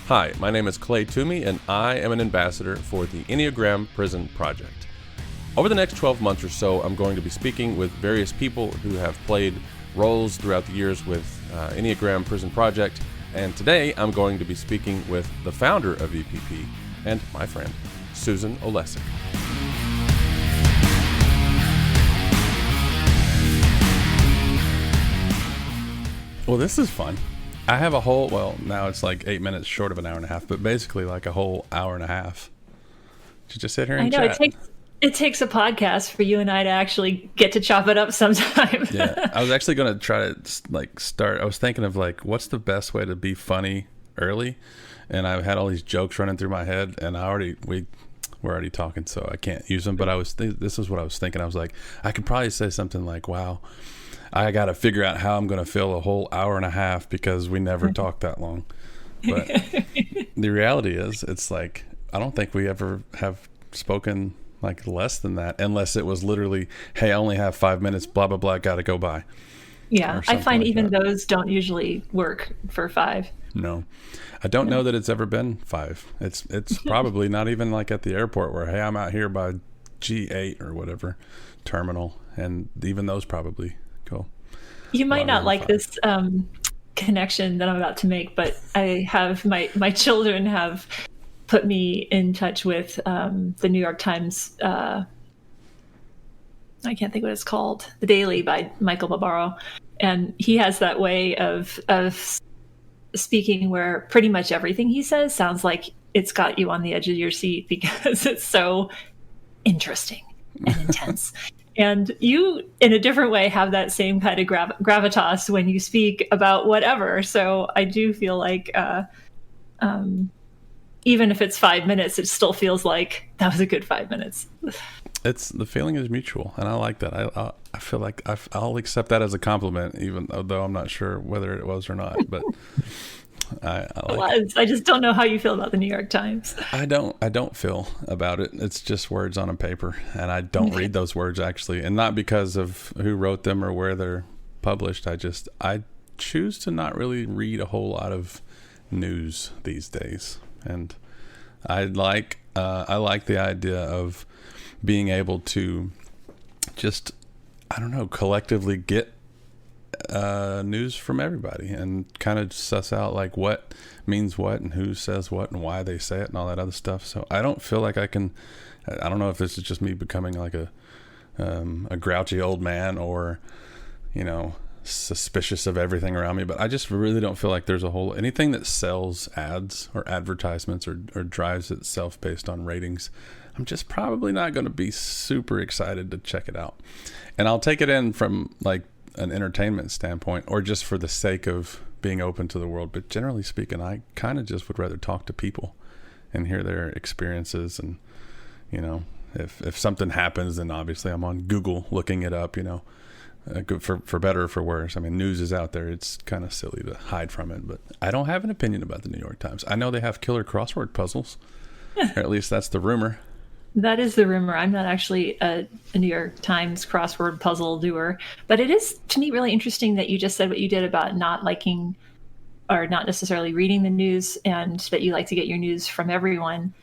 Hi, my name is Clay Tumey, and I am an ambassador for the Enneagram Prison Project. Over the next 12 months or so, I'm going to be speaking with various people who have played roles throughout the years with Enneagram Prison Project, and today I'm going to be speaking with the founder of EPP and my friend, Susan Olesek. Well, this is fun. I have a whole, now it's like 8 minutes short of an hour and a half, but basically like a whole hour and a half to just sit here and chat. It takes a podcast for you and I to actually get to chop it up sometime. Yeah, I was actually going to try to start. I was thinking of what's the best way to be funny early, and I had all these jokes running through my head, and we're already talking, so I can't use them. But this is what I was thinking. I was like, I could probably say something like, "Wow, I got to figure out how I'm going to fill a whole hour and a half because we never talked that long." But the reality is, it's like I don't think we ever have spoken like less than that, unless it was literally, hey, I only have 5 minutes, blah, blah, blah, got to go by. Yeah, I find even those don't usually work for 5. No, I don't know that it's ever been 5. It's probably not even like at the airport where, hey, I'm out here by G8 or whatever terminal. And even those probably go. You might not like 5. This connection that I'm about to make, but I have my children have put me in touch with the New York Times. I can't think what it's called. The Daily by Michael Barbaro. And he has that way of speaking where pretty much everything he says sounds like it's got you on the edge of your seat because it's so interesting and intense. And you, in a different way, have that same kind of gravitas when you speak about whatever. So I do feel like even if it's 5 minutes, it still feels like that was a good 5 minutes. The feeling is mutual, and I like that. I feel like I'll accept that as a compliment, even though I'm not sure whether it was or not. But I just don't know how you feel about the New York Times. I don't feel about it. It's just words on a paper, and I don't read those words actually, and not because of who wrote them or where they're published. I choose to not really read a whole lot of news these days. And I like the idea of being able to just, I don't know, collectively get news from everybody and kind of suss out like what means what and who says what and why they say it and all that other stuff. So I don't feel like I don't know if this is just me becoming like a grouchy old man or, suspicious of everything around me, but I just really don't feel like there's anything that sells ads or advertisements or drives itself based on ratings. I'm just probably not going to be super excited to check it out, and I'll take it in from like an entertainment standpoint or just for the sake of being open to the world. But generally speaking, I kind of just would rather talk to people and hear their experiences. And if something happens, then obviously I'm on Google looking it up, for better or for worse. I mean, news is out there. It's kind of silly to hide from it, but I don't have an opinion about the New York Times. I know they have killer crossword puzzles, or at least that's the rumor. That is the rumor. I'm not actually a New York Times crossword puzzle doer, but it is to me really interesting that you just said what you did about not liking or not necessarily reading the news, and that you like to get your news from everyone.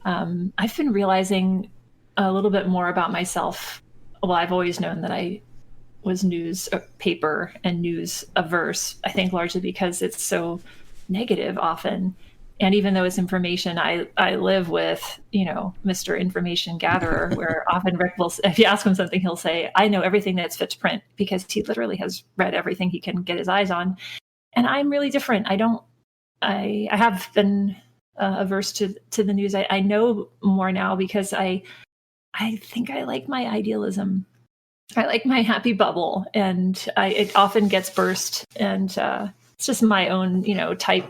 I've been realizing a little bit more about myself. Well, I've always known that I was news paper and news averse, I think largely because it's so negative often. And even though it's information, I live with, Mr. Information Gatherer, where often Rick will, if you ask him something, he'll say, I know everything that's fit to print, because he literally has read everything he can get his eyes on. And I'm really different. I have been averse to the news. I know more now because I think I like my idealism. I like my happy bubble, and it often gets burst, and it's just my own, type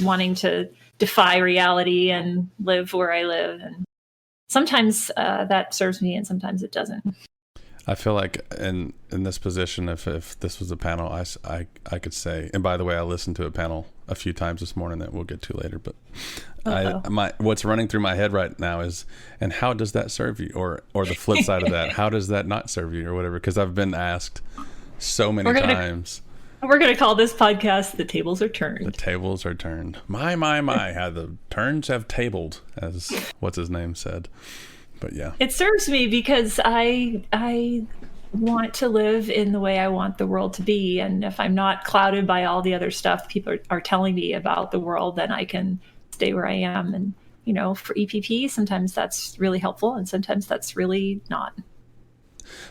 wanting to defy reality and live where I live. And sometimes that serves me and sometimes it doesn't. I feel like in this position, if this was a panel, I could say, and by the way, I listened to a panel a few times this morning that we'll get to later, but what's running through my head right now is, and how does that serve you? Or the flip side of that, how does that not serve you or whatever? Because I've been asked so many times We're going to call this podcast "The Tables Are Turned." The tables are turned. My, how the turns have tabled, as what's his name said. But yeah, it serves me because I want to live in the way I want the world to be, and if I'm not clouded by all the other stuff people are telling me about the world, then I can stay where I am. And for EPP, sometimes that's really helpful, and sometimes that's really not.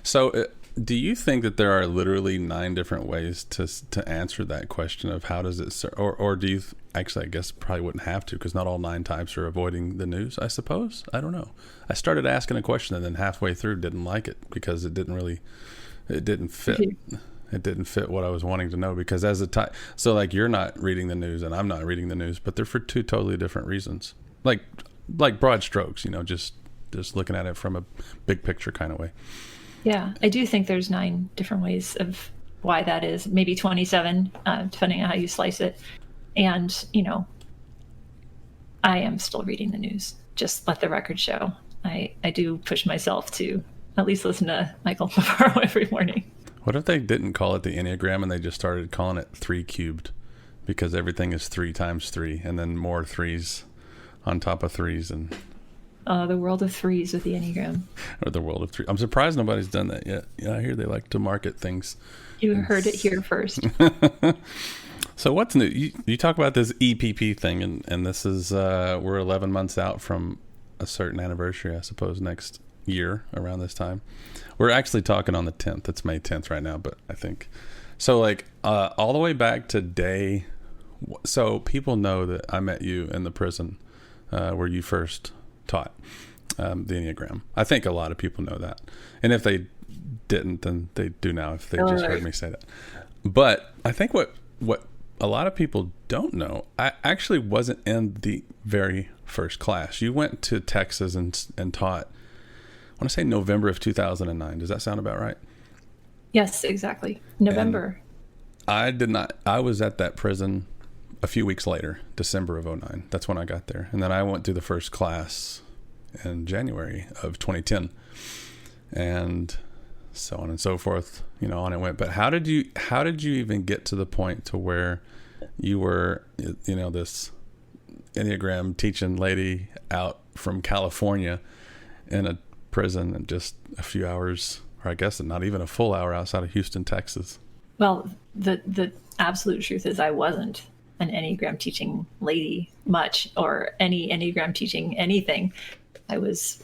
So, do you think that there are literally 9 different ways to answer that question of how does it, or do you actually? I guess probably wouldn't have to, because not all 9 types are avoiding the news. I suppose. I don't know. I started asking a question and then halfway through didn't like it because it didn't fit. It didn't fit what I was wanting to know, because as a type, so like you're not reading the news and I'm not reading the news, but they're for 2 totally different reasons. Like broad strokes, just looking at it from a big picture kind of way. Yeah, I do think there's 9 different ways of why that is, maybe 27, depending on how you slice it. And, I am still reading the news. Just let the record show. I do push myself to at least listen to Michael Navarro every morning. What if they didn't call it the Enneagram and they just started calling it 3 cubed? Because everything is 3 times 3 and then more 3s on top of 3s and... The world of 3s with the Enneagram. Or the world of 3. I'm surprised nobody's done that yet. Yeah, I hear they like to market things. You heard it here first. So what's new? You talk about this EPP thing, and this is, we're 11 months out from a certain anniversary, I suppose, next year around this time. We're actually talking on the 10th. It's May 10th right now, but I think... So like all the way back to day... So people know that I met you in the prison where you first... taught the Enneagram. I think a lot of people know that, and if they didn't, then they do now if they just heard me say that. But I think what a lot of people don't know, I actually wasn't in the very first class. You went to Texas and taught, I want to say November of 2009. Does that sound about right? Yes, exactly. November. And I did not. I was at that prison a few weeks later, December of 2009. That's when I got there. And then I went through the first class in January of 2010. And so on and so forth, on it went. But how did you even get to the point to where you were, this Enneagram teaching lady out from California in a prison in just a few hours, or I guess not even a full hour outside of Houston, Texas? Well, the absolute truth is I wasn't an Enneagram teaching lady much, or any Enneagram teaching anything. I was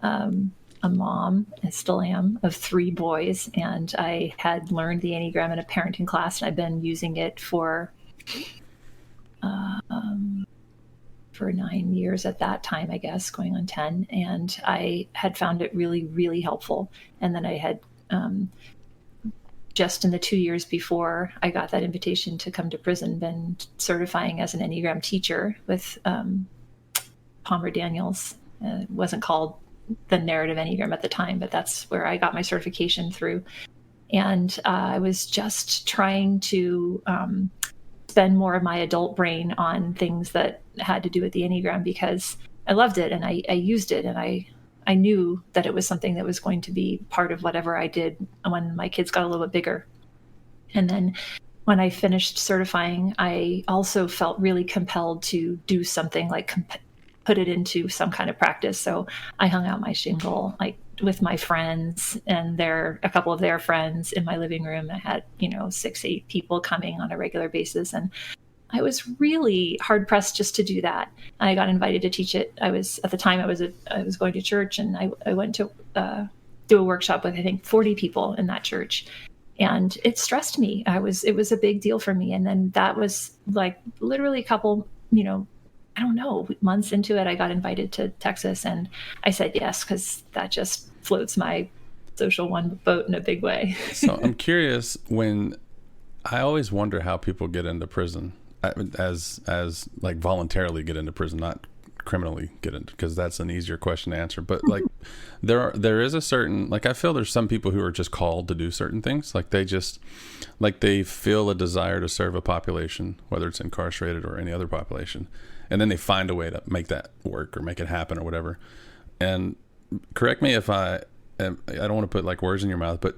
a mom, and still am, of 3 boys, and I had learned the Enneagram in a parenting class, and I've been using it for 9 years at that time, I guess, going on 10, and I had found it really, really helpful. And then I had just in the 2 years before I got that invitation to come to prison, been certifying as an Enneagram teacher with Palmer Daniels. It wasn't called the Narrative Enneagram at the time, but that's where I got my certification through. And I was just trying to spend more of my adult brain on things that had to do with the Enneagram, because I loved it and I used it, and I knew that it was something that was going to be part of whatever I did when my kids got a little bit bigger. And then when I finished certifying, I also felt really compelled to do something, like put it into some kind of practice. So I hung out my shingle with my friends and a couple of their friends in my living room. I had 6-8 people coming on a regular basis, and I was really hard pressed just to do that. I got invited to teach it. I was going to church, and I went to do a workshop with, I think, 40 people in that church, and it stressed me. It was a big deal for me. And then that was like literally a couple, I don't know, months into it, I got invited to Texas, and I said yes, because that just floats my social one boat in a big way. So I'm curious, I always wonder how people get into prison, as like voluntarily get into prison, not criminally get into, because that's an easier question to answer. But like there is a certain, like, I feel there's some people who are just called to do certain things. Like they feel a desire to serve a population, whether it's incarcerated or any other population, and then they find a way to make that work or make it happen or whatever. And correct me if I don't want to put like words in your mouth, but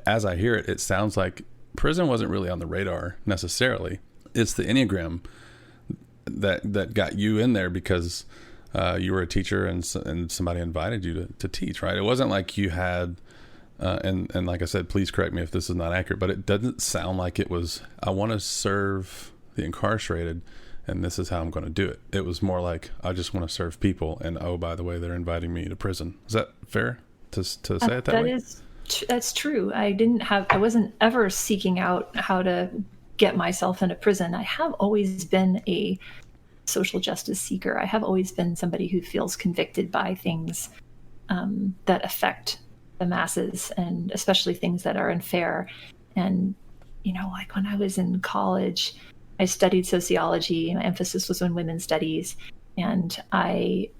as I hear it, it sounds like prison wasn't really on the radar necessarily. It's the Enneagram that got you in there because you were a teacher and somebody invited you to teach, right? It wasn't like you had, and like I said, please correct me if this is not accurate, but it doesn't sound like it was, I want to serve the incarcerated and this is how I'm going to do it. It was more like, I just want to serve people. And oh, by the way, they're inviting me to prison. Is that fair to say it that way? That's true. I wasn't ever seeking out how to get myself into prison. I have always been a social justice seeker. I have always been somebody who feels convicted by things that affect the masses, and especially things that are unfair. And, like when I was in college, I studied sociology. My emphasis was on women's studies. And I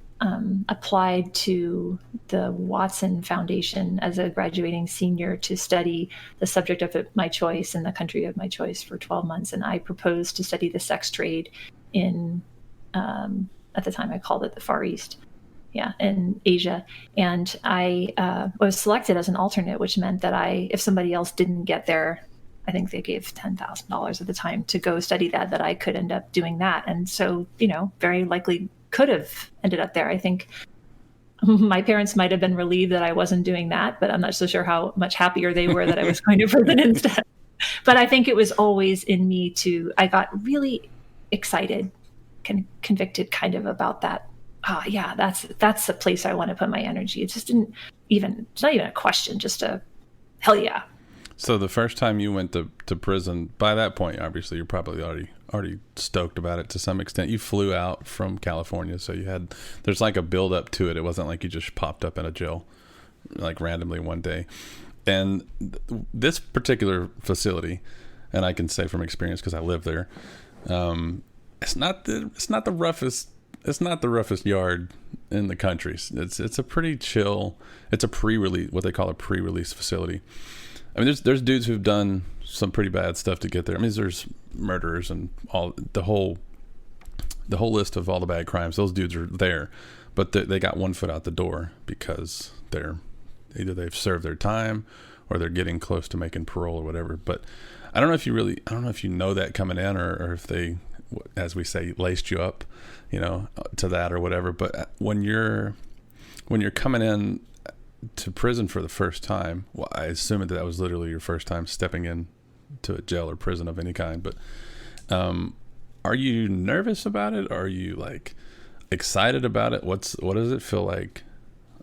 applied to the Watson Foundation as a graduating senior to study the subject of my choice in the country of my choice for 12 months. And I proposed to study the sex trade in, at the time I called it the Far East, in Asia. And I was selected as an alternate, which meant that if somebody else didn't get there, I think they gave $10,000 at the time to go study that I could end up doing that. And so, very likely could have ended up there. I think my parents might have been relieved that I wasn't doing that, but I'm not so sure how much happier they were that I was going to prison instead. But I think it was always in me I got really excited, convicted kind of about that. That's the place I want to put my energy. It just it's not even a question, just a hell yeah. So the first time you went to prison, by that point, obviously you're probably already stoked about it to some extent. You flew out from California, so there's like a build up to it. It wasn't like you just popped up in a jail like randomly one day. And this particular facility, and I can say from experience because I live there, it's not the roughest yard in the country. It's a pretty chill. It's a pre-release, what they call a pre-release facility. I mean, there's dudes who've done some pretty bad stuff to get there. I mean, there's murderers and all the whole list of all the bad crimes. Those dudes are there, but they got one foot out the door because either they've served their time or they're getting close to making parole or whatever. But I don't know if you know that coming in or if they, as we say, laced you up, to that or whatever. But when you're coming in to prison for the first time, well, I assume that was literally your first time stepping in to a jail or prison of any kind. But are you nervous about it? Are you like excited about it? What does it feel like?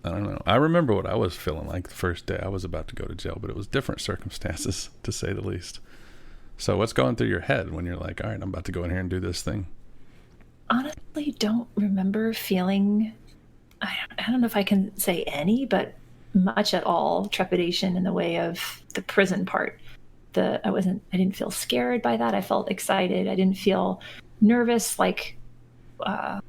I don't know. I remember what I was feeling like the first day I was about to go to jail, but it was different circumstances to say the least. So what's going through your head when you're like, all right, I'm about to go in here and do this thing? Honestly, don't remember feeling, I don't know if I can say any, but much at all trepidation in the way of the prison part. I didn't feel scared by that. I felt excited. I didn't feel nervous, like, or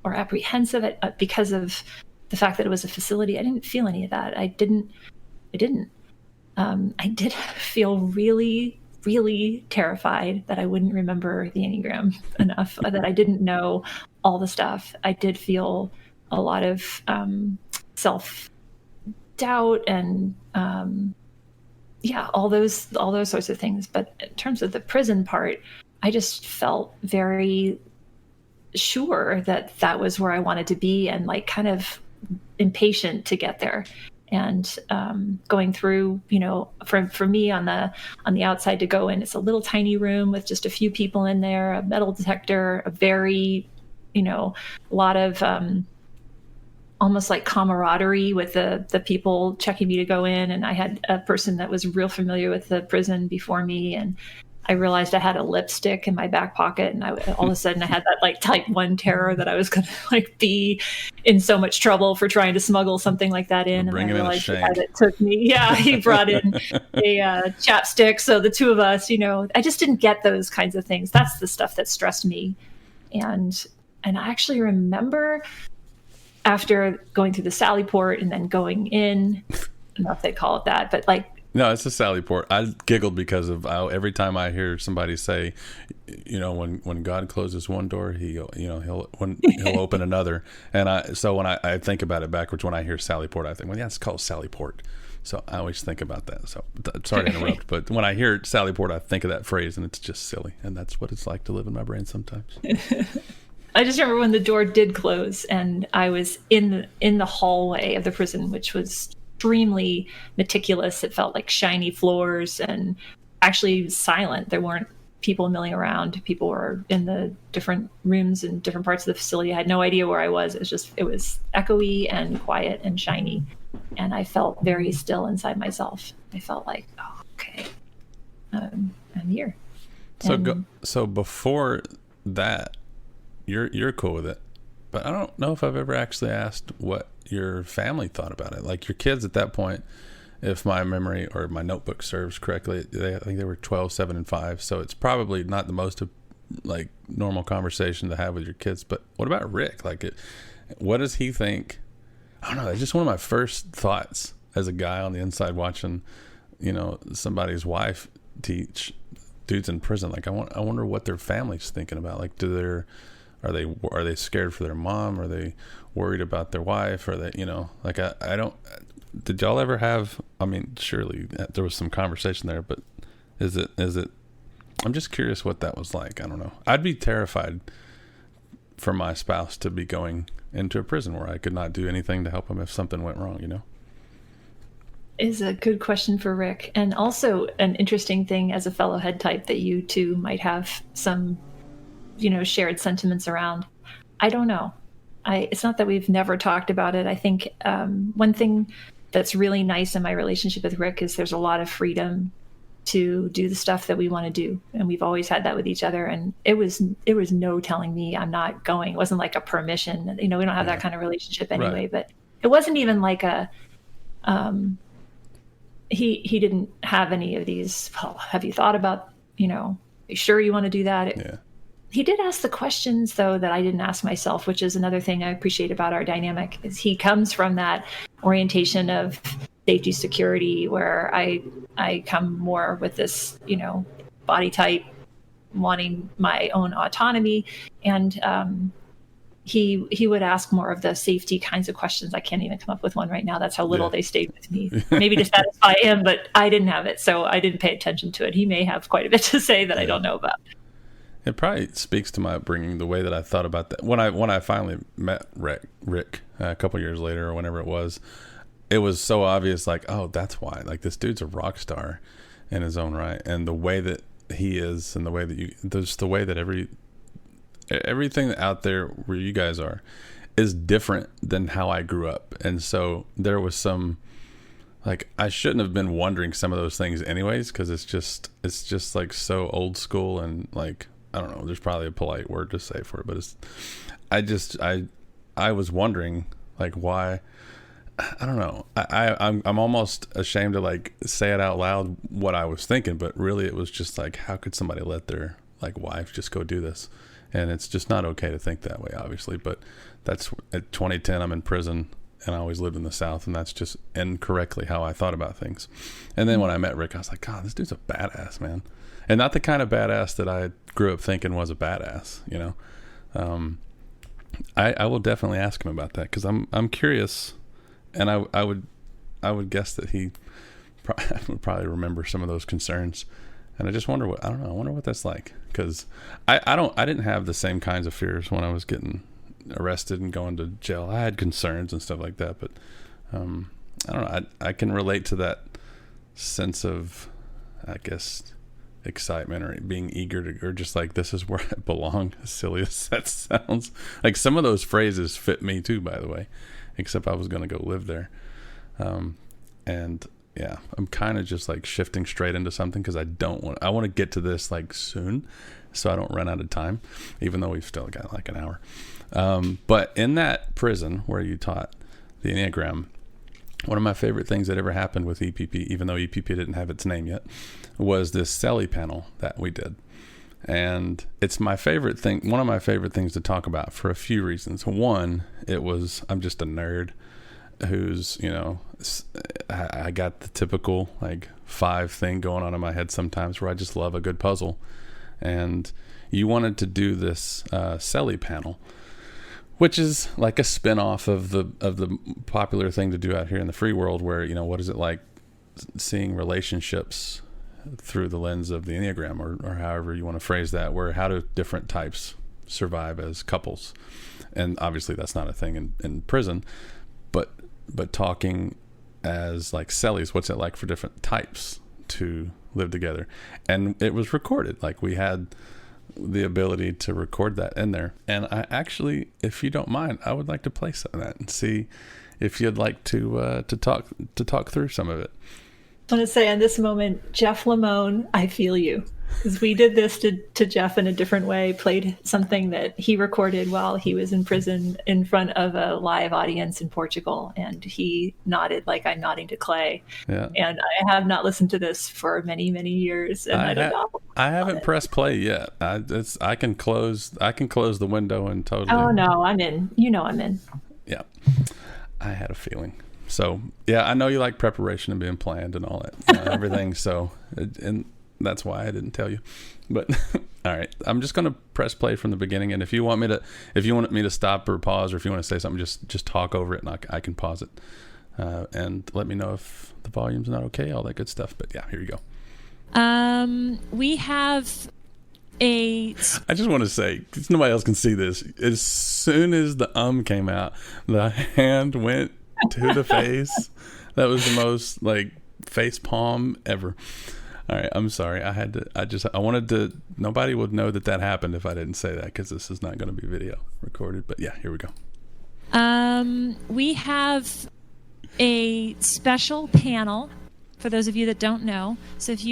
apprehensive because of the fact that it was a facility. I didn't feel any of that. I didn't. I did feel really, really terrified that I wouldn't remember the Enneagram enough, that I didn't know all the stuff. I did feel a lot of self-doubt and all those sorts of things. But in terms of the prison part, I just felt very sure that was where I wanted to be, and like kind of impatient to get there. And going through, for me on the outside to go in, it's a little tiny room with just a few people in there, a metal detector, a very, a lot of almost like camaraderie with the people checking me to go in. And I had a person that was real familiar with the prison before me, and I realized I had a lipstick in my back pocket, and all of a sudden I had that like type 1 terror that I was going to like be in so much trouble for trying to smuggle something like that in. And I realized the guy that took me, he brought in a chapstick. So the two of us, I just didn't get those kinds of things. That's the stuff that stressed me. And I actually remember after going through the Sally Port and then going in, I don't know if they call it that, but like, no, it's a Sally Port. I giggled because of every time I hear somebody say, when God closes one door, he'll open another. And so when I think about it backwards, when I hear Sally Port, I think, well, yeah, it's called Sally Port. So I always think about that. So sorry to interrupt, but when I hear Sally Port, I think of that phrase, and it's just silly. And that's what it's like to live in my brain sometimes. I just remember when the door did close, and I was in the hallway of the prison, which was extremely meticulous. It felt like shiny floors and actually silent. There weren't people milling around. People were in the different rooms and different parts of the facility. I had no idea where I was. It was echoey and quiet and shiny. And I felt very still inside myself. I felt like, oh, okay, I'm here. So before that, you're cool with it, but I don't know if I've ever actually asked what your family thought about it. Like your kids at that point, if my memory or my notebook serves correctly, I think they were 12, 7, and 5. So it's probably not the most like normal conversation to have with your kids. But what about Rick? What does he think? I don't know. It's just one of my first thoughts as a guy on the inside watching, somebody's wife teach dudes in prison. Like I wonder what their family's thinking about. Like, are they scared for their mom? Are they worried about their wife? Are they, I don't. Did y'all ever have? I mean, surely there was some conversation there, but is it? I'm just curious what that was like. I don't know. I'd be terrified for my spouse to be going into a prison where I could not do anything to help him if something went wrong. Is a good question for Rick, and also an interesting thing as a fellow head type that you two might have some, shared sentiments around. I don't know. It's not that we've never talked about it. I think one thing that's really nice in my relationship with Rick is there's a lot of freedom to do the stuff that we want to do. And we've always had that with each other. And it was no telling me I'm not going. It wasn't like a permission. We don't have that kind of relationship anyway, right. But it wasn't even like he didn't have any of these, have you thought about, are you sure you want to do that? He did ask the questions, though, that I didn't ask myself, which is another thing I appreciate about our dynamic, is he comes from that orientation of safety security, where I come more with this, body type, wanting my own autonomy. And he would ask more of the safety kinds of questions. I can't even come up with one right now. That's how little they stayed with me. Maybe to satisfy him, but I didn't have it, so I didn't pay attention to it. He may have quite a bit to say that I don't know about. It probably speaks to my upbringing, the way that I thought about that. When I finally met Rick a couple years later or whenever it was so obvious, like, oh, that's why. Like, this dude's a rock star in his own right. And the way that he is, and the way that there's the way that everything out there where you guys are is different than how I grew up. And so there was some, like, I shouldn't have been wondering some of those things anyways, because it's just like so old school, and like, I don't know, there's probably a polite word to say for it, but I was wondering, like, why. I don't know. I'm almost ashamed to like say it out loud what I was thinking, but really it was just like, how could somebody let their like wife just go do this? And it's just not okay to think that way, obviously. But that's at 2010, I'm in prison, and I always lived in the South, and that's just incorrectly how I thought about things. And then when I met Rick, I was like, God, this dude's a badass, man. And not the kind of badass that I grew up thinking was a badass, I will definitely ask him about that, because I'm curious. And I would guess that he would probably remember some of those concerns. And I just wonder I wonder what that's like. Because I didn't have the same kinds of fears when I was getting arrested and going to jail. I had concerns and stuff like that, but I don't know. I can relate to that sense of, I guess, excitement or being eager to, or just like, this is where I belong, as silly as that sounds. Like, some of those phrases fit me too, by the way, except I was going to go live there. And yeah, I'm kind of just like shifting straight into something, because I want to get to this like soon, so I don't run out of time, even though we've still got like an hour. But in that prison where you taught the Enneagram, one of my favorite things that ever happened with EPP, even though EPP didn't have its name yet, was this Selly panel that we did. And it's my favorite thing, one of my favorite things to talk about, for a few reasons. One, I'm just a nerd who's, I got the typical like 5 thing going on in my head sometimes, where I just love a good puzzle. And you wanted to do this Selly panel, which is like a spin-off of the popular thing to do out here in the free world, where, what is it like seeing relationships through the lens of the Enneagram, or however you want to phrase that, where how do different types survive as couples. And obviously that's not a thing in prison, but talking as like cellies, what's it like for different types to live together? And it was recorded. Like, we had the ability to record that in there. And I actually, if you don't mind, I would like to play some of that and see if you'd like to talk through some of it. I want to say, in this moment, Jeff Lamone, I feel you. Because we did this to Jeff in a different way, played something that he recorded while he was in prison in front of a live audience in Portugal. And he nodded like I'm nodding to Clay. Yeah. And I have not listened to this for many, many years. And I don't know. I haven't pressed play yet. I can close the window and totally. Oh, no, I'm in. You know I'm in. Yeah. I had a feeling. So, yeah, I know you like preparation and being planned and all that, everything. So, and that's why I didn't tell you. But all right, I'm just going to press play from the beginning. And if you want me to stop or pause, or if you want to say something, just talk over it, and I can pause it. And let me know if the volume's not okay, all that good stuff. But yeah, here you go. We have I just want to say, because nobody else can see this, as soon as the came out, the hand went to the face. That was the most like face palm ever. All right, I'm sorry. I wanted to, nobody would know that happened if I didn't say that, because this is not going to be video recorded. But yeah, here we go. We have a special panel for those of you that don't know. So if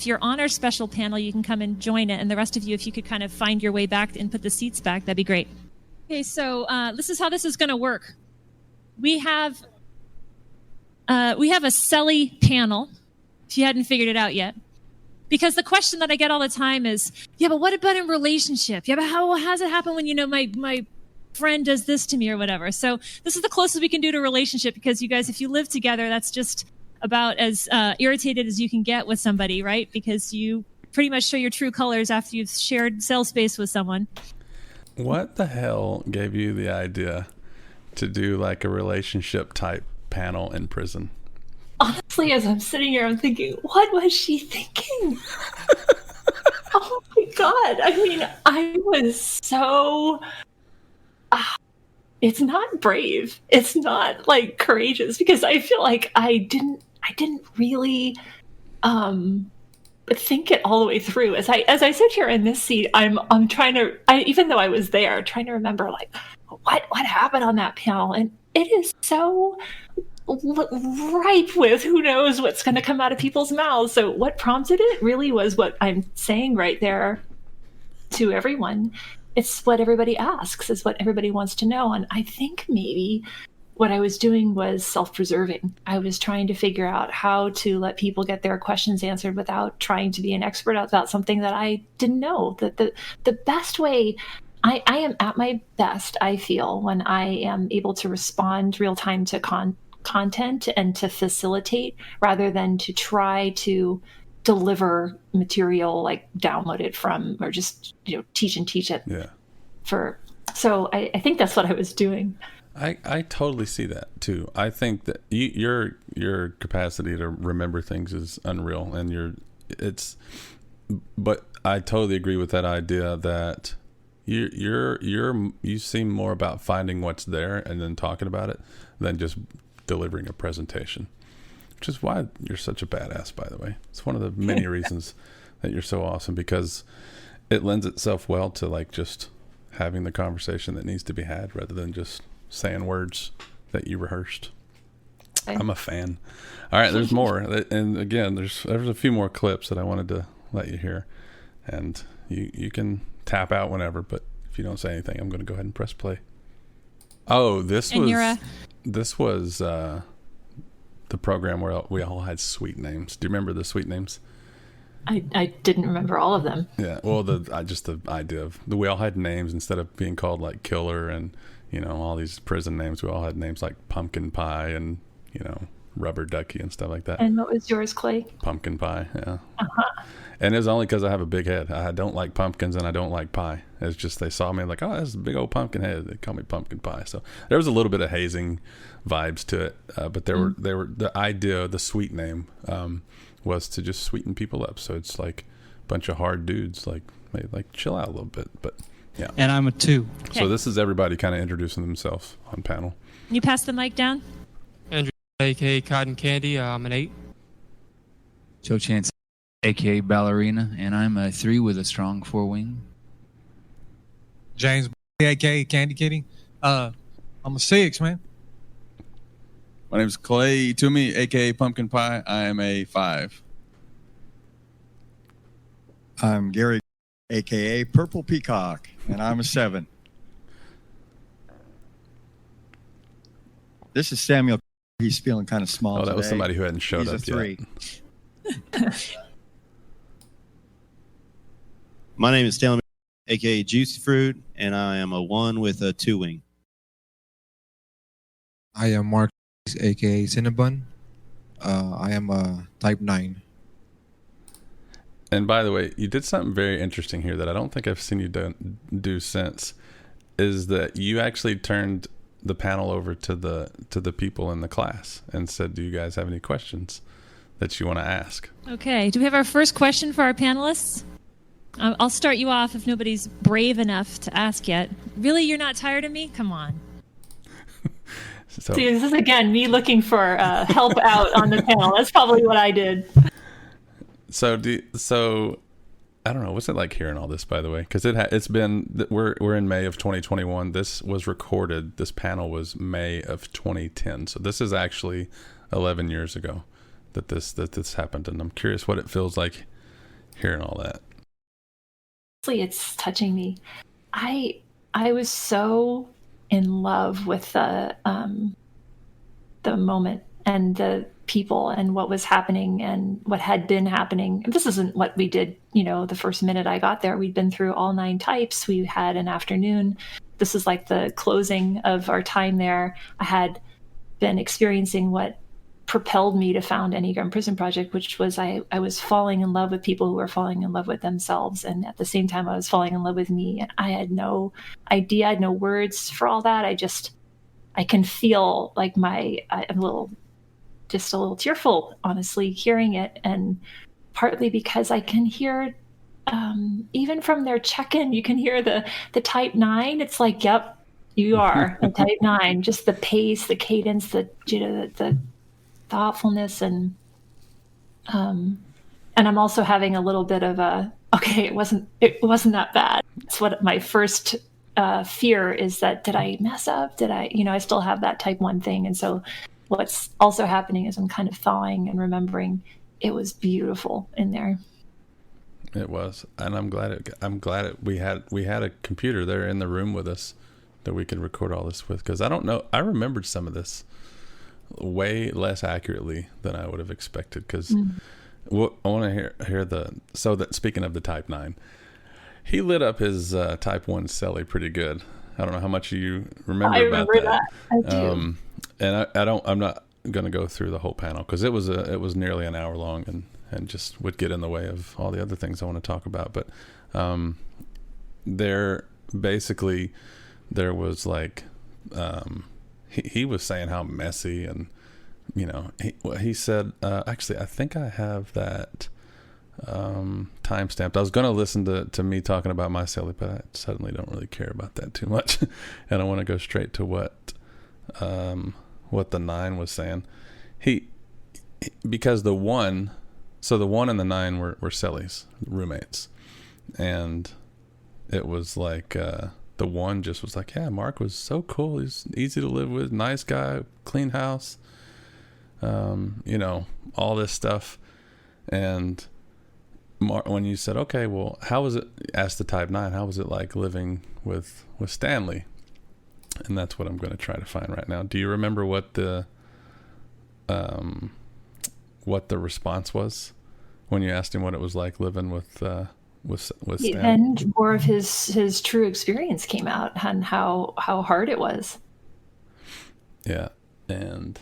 you're on our special panel, you can come and join it. And the rest of you, if you could kind of find your way back and put the seats back, that'd be great. Okay, so this is how this is going to work. We have a celly panel, if you hadn't figured it out yet. Because the question that I get all the time is, yeah, but what about in relationship? Yeah, but how has it happen when, my friend does this to me or whatever? So this is the closest we can do to relationship, because you guys, if you live together, that's just about as irritated as you can get with somebody, right? Because you pretty much show your true colors after you've shared cell space with someone. What the hell gave you the idea to do like a relationship type panel in prison? Honestly, as I'm sitting here, I'm thinking, what was she thinking? Oh my God. I mean, I was so... it's not brave. It's not like courageous, because I feel like I didn't really think it all the way through. As I sit here in this seat, I'm trying to, even though I was there, trying to remember like what happened on that panel. And it is so ripe with who knows what's going to come out of people's mouths. So what prompted it really was what I'm saying right there to everyone. It's what everybody asks, is what everybody wants to know. And I think maybe what I was doing was self-preserving. I was trying to figure out how to let people get their questions answered without trying to be an expert about something that I didn't know. That the best way, I am at my best, I feel, when I am able to respond real time to content and to facilitate, rather than to try to deliver material like downloaded from, or just teach it. Yeah. So I think that's what I was doing. I totally see that too. I think that your capacity to remember things is unreal, and but I totally agree with that idea that you seem more about finding what's there and then talking about it than just delivering a presentation, which is why you're such a badass, by the way. It's one of the many reasons that you're so awesome, because it lends itself well to like just having the conversation that needs to be had, rather than just saying words that you rehearsed. I'm a fan. All right, there's more. And again, there's a few more clips that I wanted to let you hear. And you can tap out whenever, but if you don't say anything, I'm going to go ahead and press play. Oh, this was the program where we all had sweet names. Do you remember the sweet names? I didn't remember all of them. Yeah, well, just the idea of we all had names instead of being called like Killer and all these prison names. We all had names like Pumpkin Pie and rubber ducky and stuff like that. And what was yours, Clay? Pumpkin pie, yeah. Uh-huh. And it's only because I have a big head. I don't like pumpkins and I don't like pie. It's just they saw me like, oh, that's a big old pumpkin head. They call me pumpkin pie. So there was a little bit of hazing vibes to it, but they were the idea, the sweet name was to just sweeten people up. So it's like a bunch of hard dudes, like chill out a little bit. But yeah. And I'm a 2. Okay. So this is everybody kind of introducing themselves on panel. Can you pass the mic down? Andrew, a.k.a. Cotton Candy. I'm an 8. Joe Chance, a.k.a. Ballerina, and I'm a 3 with a strong 4-wing. James, a.k.a. Candy Kitty. I'm a 6, man. My name's Clay Tumey, a.k.a. Pumpkin Pie. I am a 5. I'm Gary, a.k.a. Purple Peacock, and I'm a 7. This is Samuel. He's feeling kind of small Oh, that today. was somebody who hadn't showed He's up a 3. yet. My name is Stanley, a.k.a. Juicy Fruit, and I am a 1 with a 2-wing. I am Mark, a.k.a. Cinnabon. I am a type 9. And by the way, you did something very interesting here that I don't think I've seen you do since, is that you actually turned the panel over to the people in the class and said, do you guys have any questions that you want to ask? Okay. Do we have our first question for our panelists? I'll start you off if nobody's brave enough to ask yet. Really, you're not tired of me? Come on. See, this is again me looking for help out on the panel. That's probably what I did. So I don't know. What's it like hearing all this, by the way? Because it's been, we're in May of 2021. This was recorded. This panel was May of 2010. So this is actually 11 years ago that this happened. And I'm curious what it feels like hearing all that. It's touching me. I was so in love with the moment and the people and what was happening and what had been happening. This isn't what we did, the first minute I got there. We'd been through all 9 types. We had an afternoon. This is like the closing of our time there. I had been experiencing what propelled me to found Enneagram Prison Project, which was I was falling in love with people who were falling in love with themselves. And at the same time, I was falling in love with me. And I had no idea, I had no words for all that. I can feel like I'm a little tearful, honestly, hearing it. And partly because I can hear, even from their check-in, you can hear the type 9. It's like, yep, you are a type 9. Just the pace, the cadence, the thoughtfulness, and I'm also having a little bit of it wasn't that bad. It's what my first fear is, that did I mess up? Did I still have that type 1 thing. And so what's also happening is I'm kind of thawing and remembering it was beautiful in there. It was, and I'm glad we had a computer there in the room with us that we could record all this with, because I don't know, I remembered some of this way less accurately than I would have expected, because I want to hear speaking of the type 9, he lit up his type 1 celly pretty good. I don't know how much you remember about that. I do. And I'm not going to go through the whole panel because it was nearly an hour long and just would get in the way of all the other things I want to talk about. But there was like, he was saying how messy, and he said, actually I think I have that time stamped. I was going to listen to me talking about my celly, but I suddenly don't really care about that too much. And I want to go straight to what the 9 was saying. Because the 1 and the 9 were cellies, roommates, and it was like the 1 just was like, yeah, Mark was so cool, he's easy to live with, nice guy, clean house, all this stuff. And when you said, okay, well, how was it, asked the type 9, how was it like living with Stanley? And that's what I'm going to try to find right now. Do you remember what the response was when you asked him what it was like living with Stanley? And more of his true experience came out, and how hard it was. Yeah, and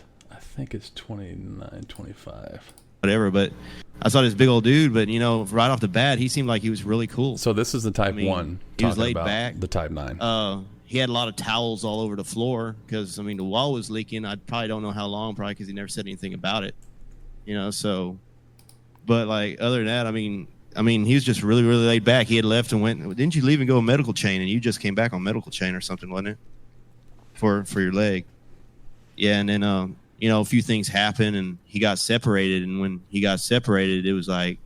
think it's 29, 25. Whatever, but I saw this big old dude, but right off the bat, he seemed like he was really cool. So this is the type 1. He was laid about back. The type 9. He had a lot of towels all over the floor because, the wall was leaking. I probably don't know how long, probably because he never said anything about it, so. But, other than that, he was just really, really laid back. He had left and went. Didn't you leave and go on medical chain, and you just came back on medical chain or something, wasn't it? For your leg. Yeah, and then, a few things happened, and he got separated. And when he got separated, it was like,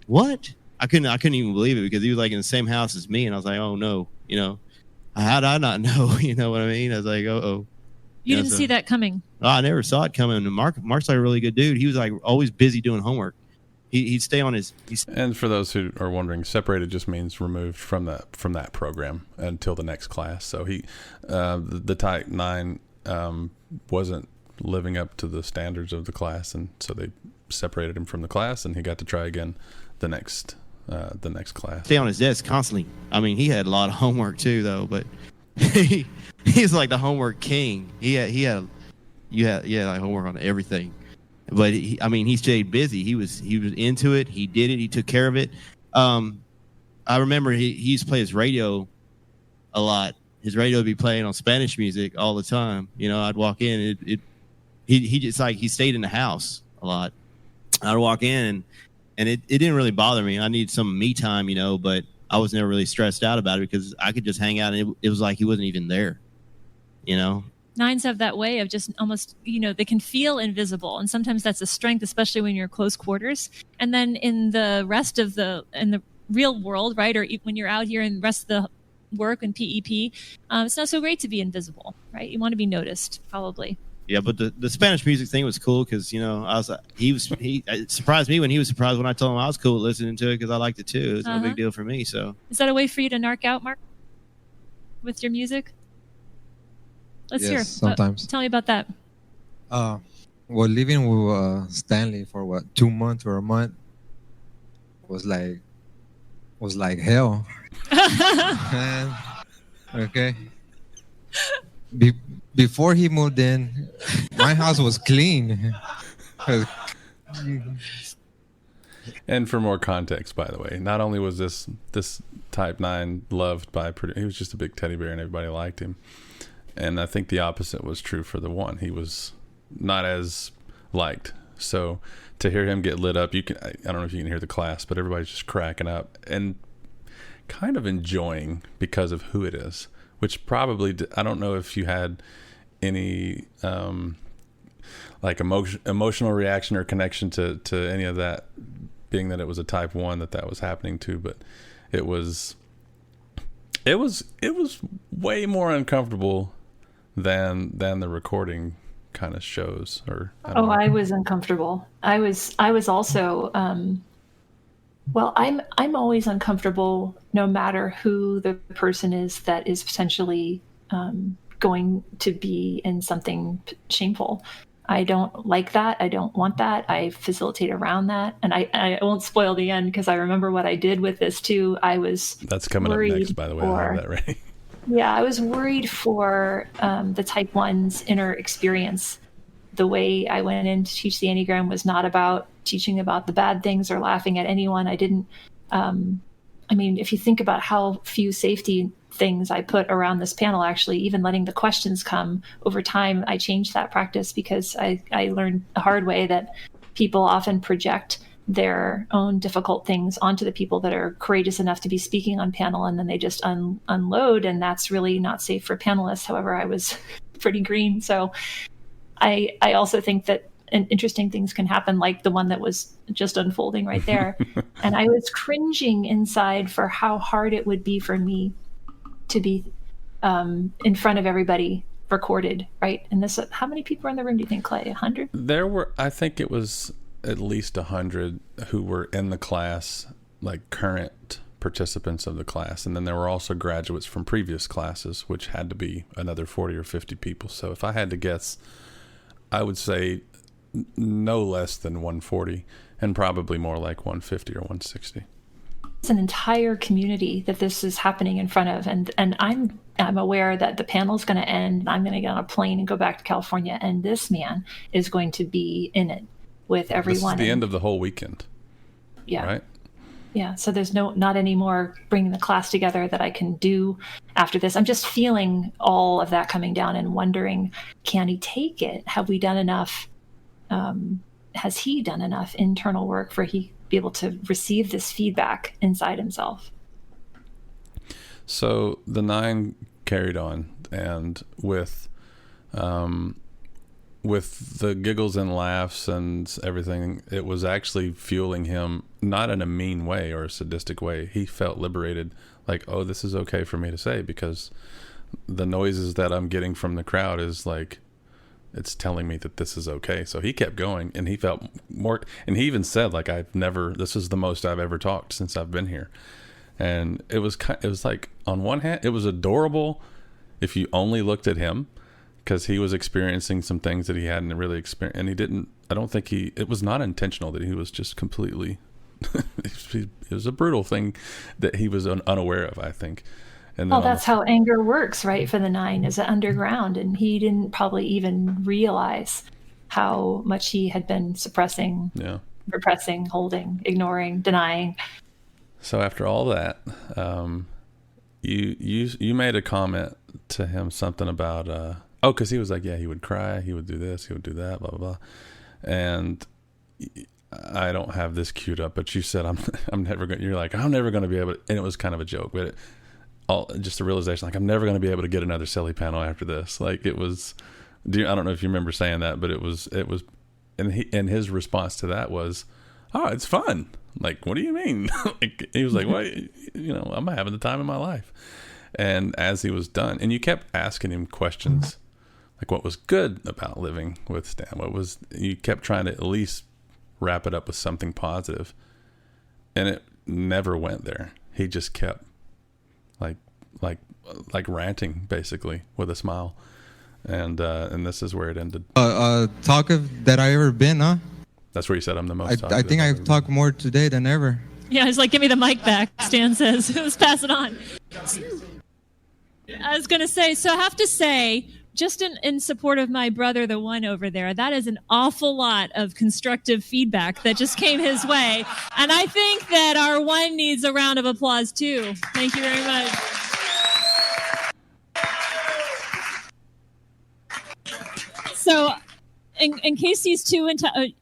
what? I couldn't even believe it because he was, in the same house as me. And I was like, oh, no, how did I not know? You know what I mean? I was like, oh. You didn't see that coming. Oh, I never saw it coming. And Mark's a really good dude. He was always busy doing homework. He'd stay on his. And for those who are wondering, separated just means removed from that program until the next class. So the type 9 wasn't living up to the standards of the class, and so they separated him from the class, and he got to try again the next class. Stay on his desk constantly. He had a lot of homework too, though. But he's like the homework king. He had homework on everything. But he stayed busy. He was into it. He did it. He took care of it. I remember he used to play his radio a lot. His radio would be playing on Spanish music all the time. I'd walk in. He just he stayed in the house a lot. I'd walk in and it didn't really bother me. I needed some me time, but I was never really stressed out about it because I could just hang out and it was like he wasn't even there. 9s have that way of just almost, they can feel invisible. And sometimes that's a strength, especially when you're close quarters. And then in the rest of in the real world, right? Or when you're out here in the rest of the work and PEP, it's not so great to be invisible, right? You want to be noticed, probably. Yeah, but the Spanish music thing was cool because it surprised me when he was surprised when I told him I was cool listening to it because I liked it too. It's no big deal for me. So is that a way for you to narc out, Mark, with your music? Let's hear. Sometimes. Tell me about that. Living with Stanley for 2 months or a month was like hell. And, okay. Before he moved in, my house was clean. And for more context, by the way, not only was this type 9 loved by, he was just a big teddy bear and everybody liked him. And I think the opposite was true for the 1. He was not as liked. So to hear him get lit up, I don't know if you can hear the class, but everybody's just cracking up and kind of enjoying because of who it is, which probably, I don't know if you had any emotional reaction or connection to any of that, being that it was a type 1 that was happening to, but it was way more uncomfortable than the recording kind of shows. Or I was uncomfortable. I was also I'm always uncomfortable no matter who the person is that is potentially going to be in something shameful. I don't like that. I don't want that. I facilitate around that. And I won't spoil the end because I remember what I did with this too. That's coming up next, by the way. I have that ready. Yeah, I was worried for the type 1's inner experience. The way I went in to teach the Enneagram was not about teaching about the bad things or laughing at anyone. I didn't, if you think about how few safety things I put around this panel, actually, even letting the questions come over time, I changed that practice because I learned the hard way that people often project their own difficult things onto the people that are courageous enough to be speaking on panel, and then they just unload, and that's really not safe for panelists. However, I was pretty green, so I also think that interesting things can happen, like the one that was just unfolding right there. And I was cringing inside for how hard it would be for me to be in front of everybody recorded, right? And this, how many people are in the room, do you think, Clay? 100? There were, I think it was at least 100 who were in the class, like current participants of the class. And then there were also graduates from previous classes, which had to be another 40 or 50 people. So if I had to guess, I would say no less than 140 and probably more like 150 or 160. an entire community that this is happening in front of, and I'm aware that the panel is going to end, and I'm going to get on a plane and go back to California, and this man is going to be in it with everyone. This is the end of the whole weekend. Yeah. Right? Yeah. So there's not any more bringing the class together that I can do after this. I'm just feeling all of that coming down and wondering, can he take it? Have we done enough? Has he done enough internal work for he be able to receive this feedback inside himself? So the 9 carried on, and with the giggles and laughs and everything, it was actually fueling him, not in a mean way or a sadistic way. He felt liberated, like, oh, this is okay for me to say, because the noises that I'm getting from the crowd is like, it's telling me that this is okay. So he kept going, and he felt more, and he even said, like, this is the most I've ever talked since I've been here. And it was like, on one hand, it was adorable if you only looked at him, because he was experiencing some things that he hadn't really experienced, and it was not intentional, that he was just completely, it was a brutal thing that he was unaware of, I think. And then that's how anger works, right? For the 9 is underground, and he didn't probably even realize how much he had been suppressing, repressing, holding, ignoring, denying. So after all that, you made a comment to him, something about because he was like, yeah, he would cry, he would do this, he would do that, blah blah blah, and I don't have this queued up, but you said I'm never going. You're like, I'm never going to be able to, and it was kind of a joke, but just a realization, like, I'm never going to be able to get another silly panel after this. Like, it was. I don't know if you remember saying that, but it was, and his response to that was, oh, it's fun. Like, what do you mean? Like, he was like, well, I'm having the time of my life. And as he was done, and you kept asking him questions, like, what was good about living with Stan? You kept trying to at least wrap it up with something positive, and it never went there. He just kept like ranting, basically, with a smile. And this is where it ended. Talkative that I ever been, huh? That's where you said I'm the most. I think I've talked more today than ever. Yeah, it's like, give me the mic back, Stan says. Let's pass it on. I was going to say, so I have to say, just in support of my brother, the 1 over there, that is an awful lot of constructive feedback that just came his way. And I think that our 1 needs a round of applause, too. Thank you very much. So, in case he's too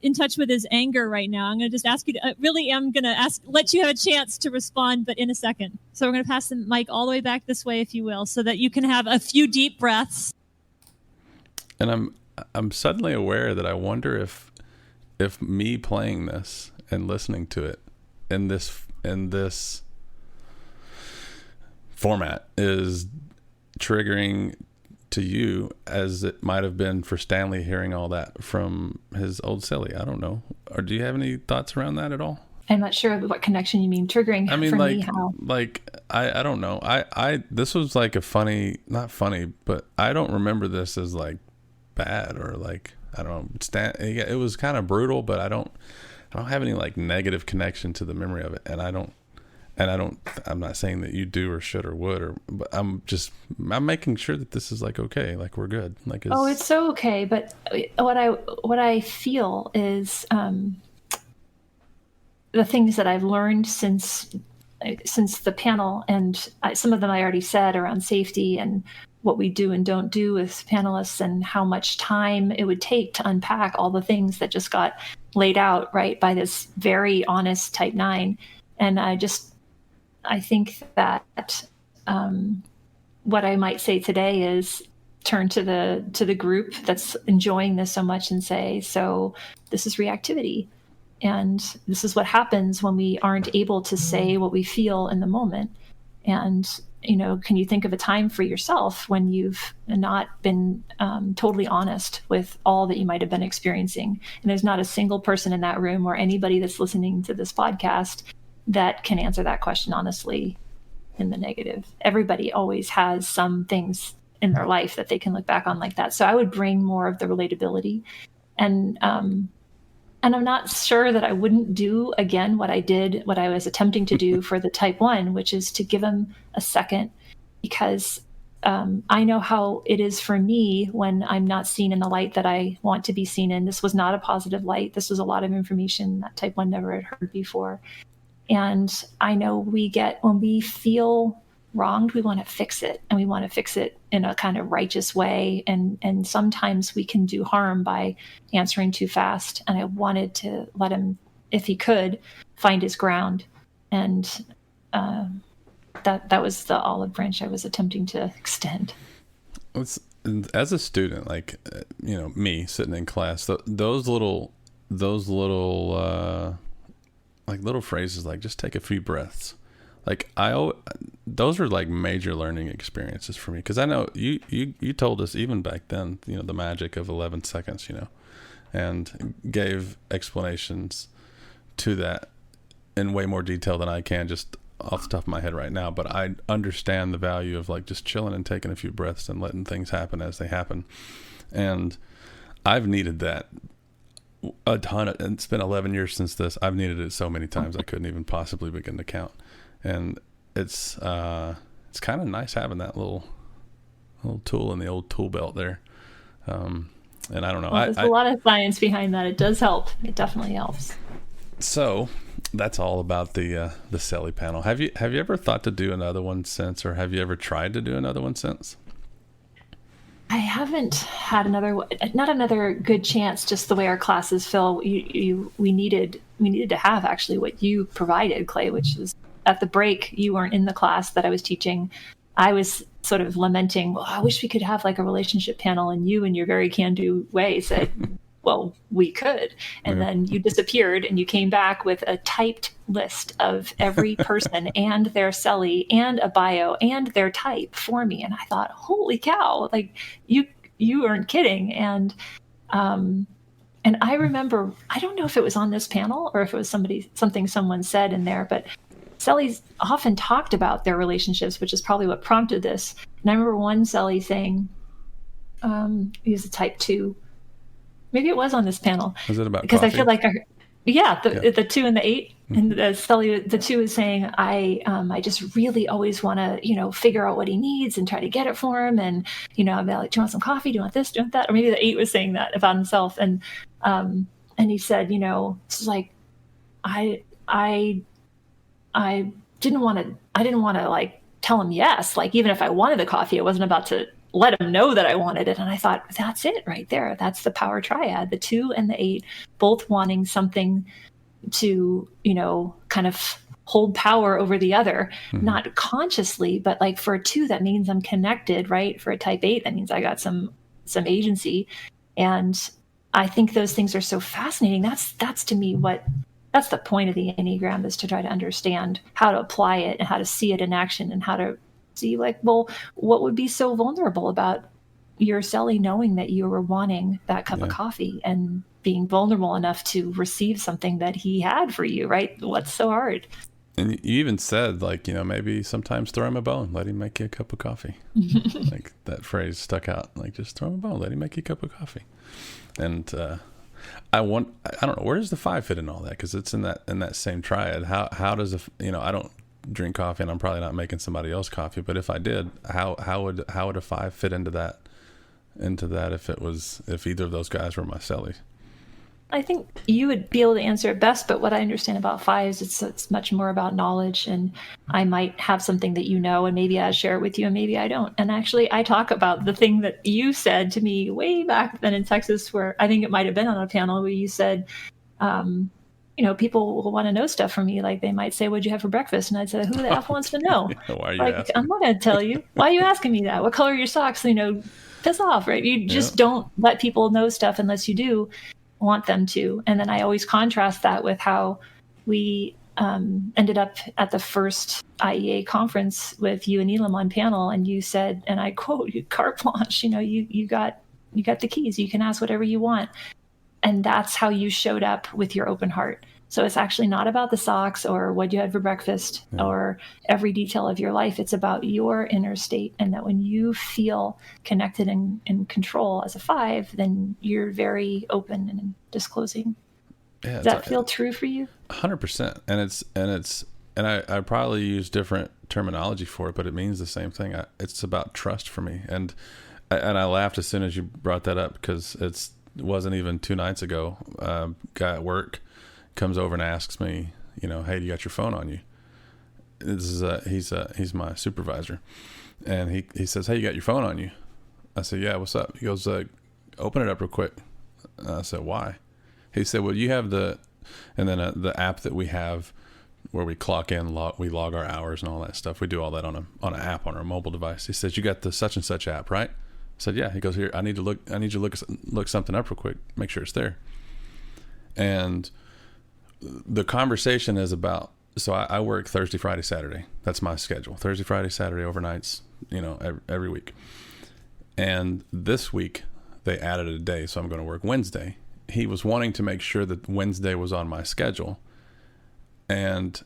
in touch with his anger right now, I'm going to just ask you to, let you have a chance to respond, but in a second. So we're going to pass the mic all the way back this way, if you will, so that you can have a few deep breaths. And I'm suddenly aware that I wonder if me playing this and listening to it in this format is triggering to you as it might have been for Stanley hearing all that from his old silly. I don't know. Or do you have any thoughts around that at all? I'm not sure what connection you mean triggering. I mean, for like, me, how? I don't know. This was like not funny, but I don't remember this as like bad or like, I don't know. It was kind of brutal, but I don't have any like negative connection to the memory of it. And I'm not saying that you do or should or would, but I'm making sure that this is like, okay, like we're good. Like, it's so okay. But what I feel is, the things that I've learned since the panel, and some of them I already said around safety and what we do and don't do with panelists, and how much time it would take to unpack all the things that just got laid out right by this very honest type 9. And I think that what I might say today is turn to the group that's enjoying this so much and say, so this is reactivity. And this is what happens when we aren't able to say what we feel in the moment. And, can you think of a time for yourself when you've not been totally honest with all that you might have been experiencing? And there's not a single person in that room or anybody that's listening to this podcast that can answer that question honestly in the negative. Everybody always has some things in their life that they can look back on like that. So I would bring more of the relatability. And And I'm not sure that I wouldn't do again what I was attempting to do for the type 1, which is to give them a second, because I know how it is for me when I'm not seen in the light that I want to be seen in. This was not a positive light. This was a lot of information that type 1 never had heard before. And I know when we feel wronged, we want to fix it, and we want to fix it in a kind of righteous way. And sometimes we can do harm by answering too fast. And I wanted to let him, if he could, find his ground. And that was the olive branch I was attempting to extend. As a student, like, me sitting in class, those little like little phrases, like just take a few breaths. Like those are like major learning experiences for me. Cause I know you told us even back then, the magic of 11 seconds, and gave explanations to that in way more detail than I can just off the top of my head right now. But I understand the value of like just chilling and taking a few breaths and letting things happen as they happen. And I've needed that a ton and it's been 11 years since this. I've needed it so many times I couldn't even possibly begin to count. And it's kind of nice having that little tool in the old tool belt there. And I don't know. Well, there's a lot of science behind that. It does help. It definitely helps. So that's all about the Selly panel. Have you ever thought to do another one since, or have you ever tried to do another one since? I haven't had not another good chance. Just the way our classes fill, we needed to have actually what you provided, Clay, which is at the break. You weren't in the class that I was teaching. I was sort of lamenting, well, I wish we could have like a relationship panel, and you, in your very can-do way, said, well, we could. And then you disappeared, and you came back with a typed list of every person and their Selly and a bio and their type for me. And I thought, holy cow, like you weren't kidding. And I remember, I don't know if it was on this panel or if it was something someone said in there, but Sellies often talked about their relationships, which is probably what prompted this. And I remember one Selly saying, he was a type 2. Maybe it was on this panel. Was it about because coffee? I feel like the 2 and the 8, and the 2 is saying, I just really always want to figure out what he needs and try to get it for him, and I'd be like, do you want some coffee? Do you want this? Do you want that? Or maybe the 8 was saying that about himself, and he said, it's like I didn't want to like tell him yes, like even if I wanted the coffee, I wasn't about to let him know that I wanted it. And I thought, that's it right there. That's the power triad, the 2 and the 8, both wanting something to, kind of hold power over the other, not consciously, but like for a 2, that means I'm connected, right? For a type 8, that means I got some agency. And I think those things are so fascinating. That's to me that's the point of the Enneagram, is to try to understand how to apply it and how to see it in action, and how to see, like, well, what would be so vulnerable about your Selly knowing that you were wanting that cup of coffee and being vulnerable enough to receive something that he had for you, right? What's so hard? And you even said, like, maybe sometimes throw him a bone, let him make you a cup of coffee. Like that phrase stuck out, like, just throw him a bone, let him make you a cup of coffee. And I don't know, where does the 5 fit in all that? Because it's in that same triad. How does I don't drink coffee, and I'm probably not making somebody else coffee, but if I did, how would a 5 fit into that if either of those guys were my Sellies? I think you would be able to answer it best, but what I understand about 5s, it's much more about knowledge, and I might have something that and maybe I share it with you, and maybe I don't. And actually, I talk about the thing that you said to me way back then in Texas, where I think it might have been on a panel where you said, people will want to know stuff from me. Like they might say, what'd you have for breakfast? And I'd say, who the F wants to know? Why are you like, asking? I'm not going to tell you. Why are you asking me that? What color are your socks? Piss off, right? You just don't let people know stuff unless you do want them to. And then I always contrast that with how we ended up at the first IEA conference with you and Elam on panel, and you said, and I quote, carte blanche, you got the keys, you can ask whatever you want. And that's how you showed up with your open heart. So it's actually not about the socks or what you had for breakfast or every detail of your life. It's about your inner state. And that when you feel connected and in control as a 5, then you're very open and disclosing. Does that feel true for you? 100%. And I probably use different terminology for it, but it means the same thing. It's about trust for me. And I laughed as soon as you brought that up, because it wasn't even 2 nights ago. A guy at work comes over and asks me, hey, do you got your phone on you? This is he's my supervisor, and he says, hey, you got your phone on you? I said, yeah, what's up? He goes, open it up real quick. I said, why? He said, well, you have the app that we have where we clock in, we log our hours and all that stuff. We do all that on an app on our mobile device. He says, you got the such and such app, right? I said, yeah. He goes, here, I need you to look something up real quick, make sure it's there. And the conversation is about, so I work Thursday, Friday, Saturday. That's my schedule. Thursday, Friday, Saturday, overnights, every week. And this week they added a day, so I'm going to work Wednesday. He was wanting to make sure that Wednesday was on my schedule. And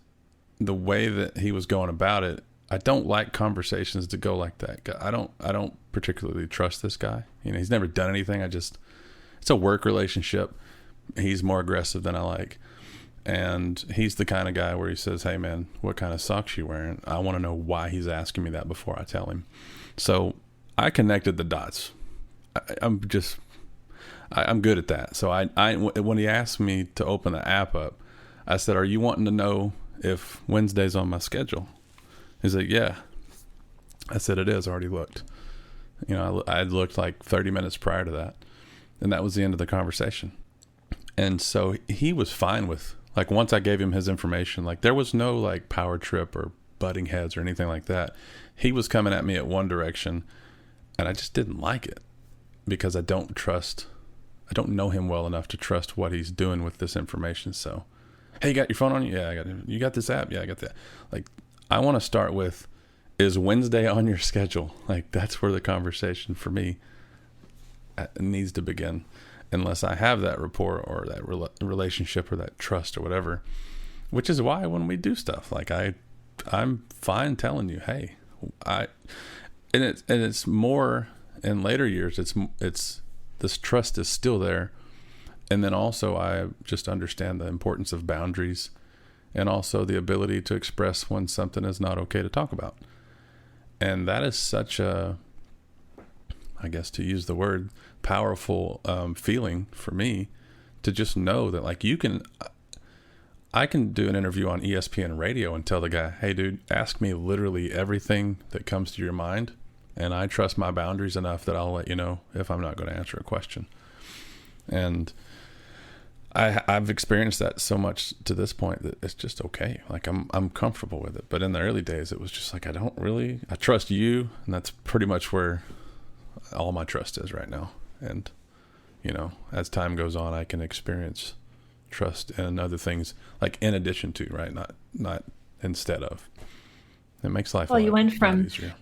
the way that he was going about it, I don't like conversations to go like that. I don't particularly trust this guy. He's never done anything. It's a work relationship. He's more aggressive than I like. And he's the kind of guy where he says, hey man, what kind of socks you wearing? I want to know why he's asking me that before I tell him. So I connected the dots. I'm good at that. So when he asked me to open the app up, I said, are you wanting to know if Wednesday's on my schedule? He's like, yeah. I said, it is. I already looked. I looked like 30 minutes prior to that. And that was the end of the conversation. And so he was fine with, once I gave him his information, there was no power trip or butting heads or anything like that. He was coming at me at one direction, and I just didn't like it because I don't know him well enough to trust what he's doing with this information. So, hey, you got your phone on you? Yeah, I got it. You got this app? Yeah, I got that. I want to start with, is Wednesday on your schedule? That's where the conversation for me needs to begin. Unless I have that rapport or that relationship or that trust or whatever, which is why when we do stuff, I'm fine telling you, hey, it's more in later years. It's this trust is still there, and then also I just understand the importance of boundaries, and also the ability to express when something is not okay to talk about, and that is such a, I guess to use the word, powerful feeling for me to just know that I can do an interview on ESPN radio and tell the guy, hey dude, ask me literally everything that comes to your mind, and I trust my boundaries enough that I'll let you know if I'm not going to answer a question. And I've experienced that so much to this point that it's just okay. I'm comfortable with it. But in the early days, it was just I trust you, and that's pretty much where all my trust is right now. And as time goes on, I can experience trust in other things, in addition to, right? Not instead of. It makes life you went from easier.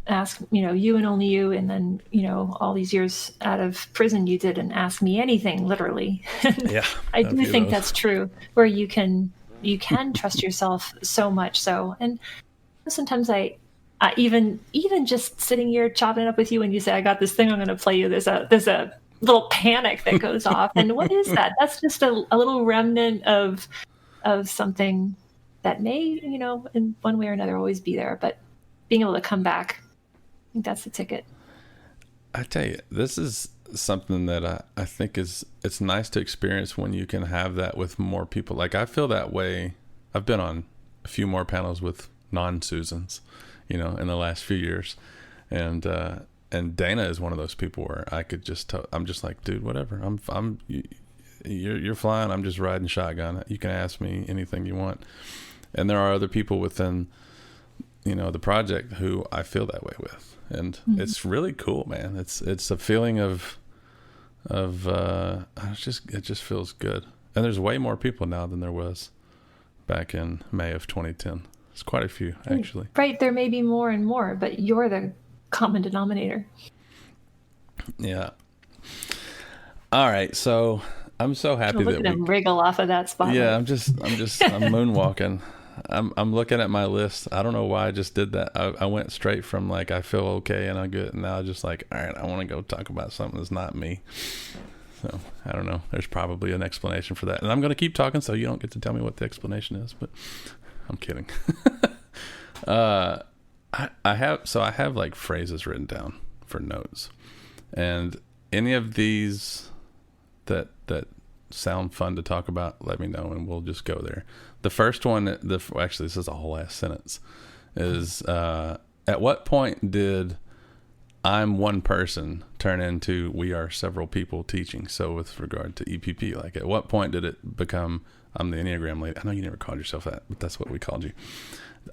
Ask you and only you, and then all these years out of prison you did an ask me anything, literally. Yeah, I do think that's true, where you can trust yourself so much so. And sometimes I even just sitting here chopping it up with you, and you say, I got this thing I'm going to play you, there's a little panic that goes off. And what is that? That's just a little remnant of something that may, in one way or another always be there. But being able to come back, I think that's the ticket. I tell you, this is something that I think it's nice to experience when you can have that with more people. I feel that way. I've been on a few more panels with non-Susans, in the last few years. And Dana is one of those people where I could just I'm just like, dude, whatever. You're flying. I'm just riding shotgun. You can ask me anything you want. And there are other people within, the project who I feel that way with. And it's really cool, man. It's a feeling of it just feels good. And there's way more people now than there was back in May of 2010. It's quite a few, actually. Right. There may be more and more, but you're the common denominator. Yeah. All right. So I'm so happy look that at him wriggle off of that spot. Yeah, I'm moonwalking. I'm looking at my list. I don't know why I just did that. I went straight from I feel okay and I'm good, and now just all right, I want to go talk about something that's not me. So I don't know. There's probably an explanation for that. And I'm going to keep talking so you don't get to tell me what the explanation is, but I'm kidding. I have like phrases written down for notes. And any of these that sound fun to talk about, let me know and we'll just go there. The first one, actually this is a whole ass sentence, is at what point did I'm one person turn into we are several people teaching? So with regard to EPP, like at what point did it become I'm the Enneagram lady? I know you never called yourself that, but that's what we called you.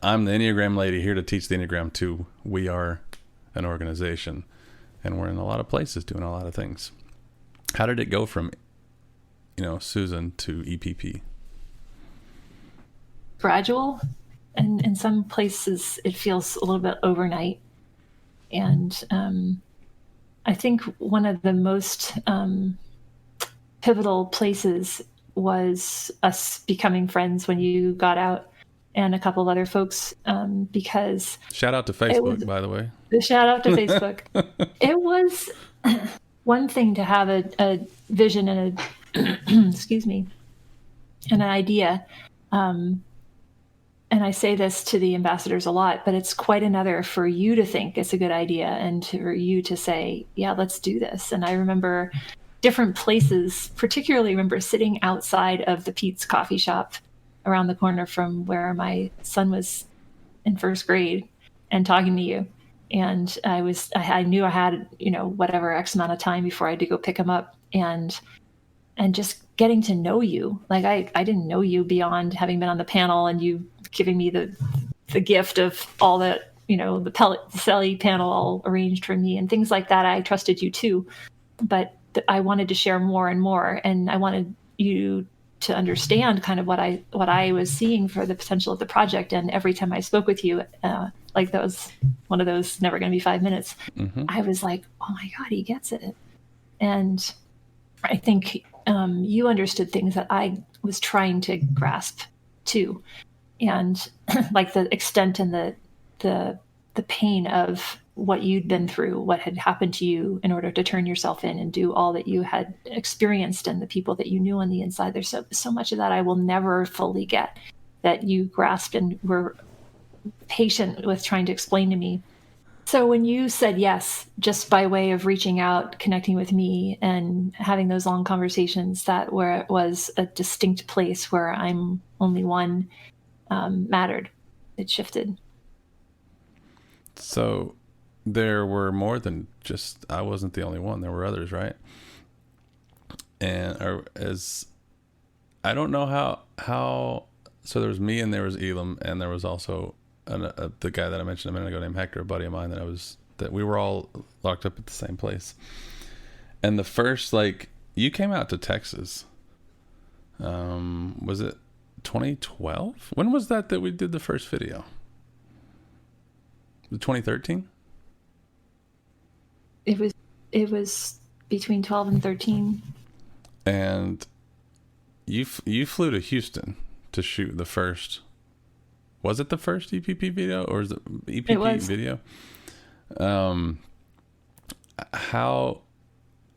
I'm the Enneagram lady here to teach the Enneagram to we are an organization and we're in a lot of places doing a lot of things. How did it go from, Susan to EPP? Gradual, and in some places it feels a little bit overnight. And I think one of the most pivotal places was us becoming friends when you got out, and a couple of other folks, because shout out to Facebook, by the way. Shout out to Facebook. It was one thing to have a vision and excuse me, and an idea. And I say this to the ambassadors a lot, but it's quite another for you to think it's a good idea and for you to say, yeah, let's do this. And I remember different places, particularly remember sitting outside of the Pete's coffee shop around the corner from where my son was in first grade and talking to you. And I knew I had, whatever X amount of time before I had to go pick him up, and just getting to know you. Like I didn't know you beyond having been on the panel and you giving me the gift of all the, the Selly panel all arranged for me and things like that. I trusted you too, but I wanted to share more and more. And I wanted you to understand kind of what I was seeing for the potential of the project. And every time I spoke with you, like that was one of those never going to be 5 minutes. Mm-hmm. I was like, oh my God, he gets it. And I think you understood things that I was trying to grasp too. And like the extent and the pain of what you'd been through, what had happened to you in order to turn yourself in and do all that you had experienced, and the people that you knew on the inside. There's so much of that I will never fully get, that you grasped and were patient with trying to explain to me. So when you said yes, just by way of reaching out, connecting with me and having those long conversations, that where it was a distinct place where I'm only one, mattered. It shifted. So there were more than just, I wasn't the only one. There were others, right? And I don't know how, so there was me and there was Elam, and there was also the guy that I mentioned a minute ago named Hector, a buddy of mine that we were all locked up at the same place. And the first, you came out to Texas. Was it 2012? When was that we did the first video? 2013? It was between 12 and 13. And you flew to Houston to shoot the first. Was it the first EPP video, or is it EPP video? How?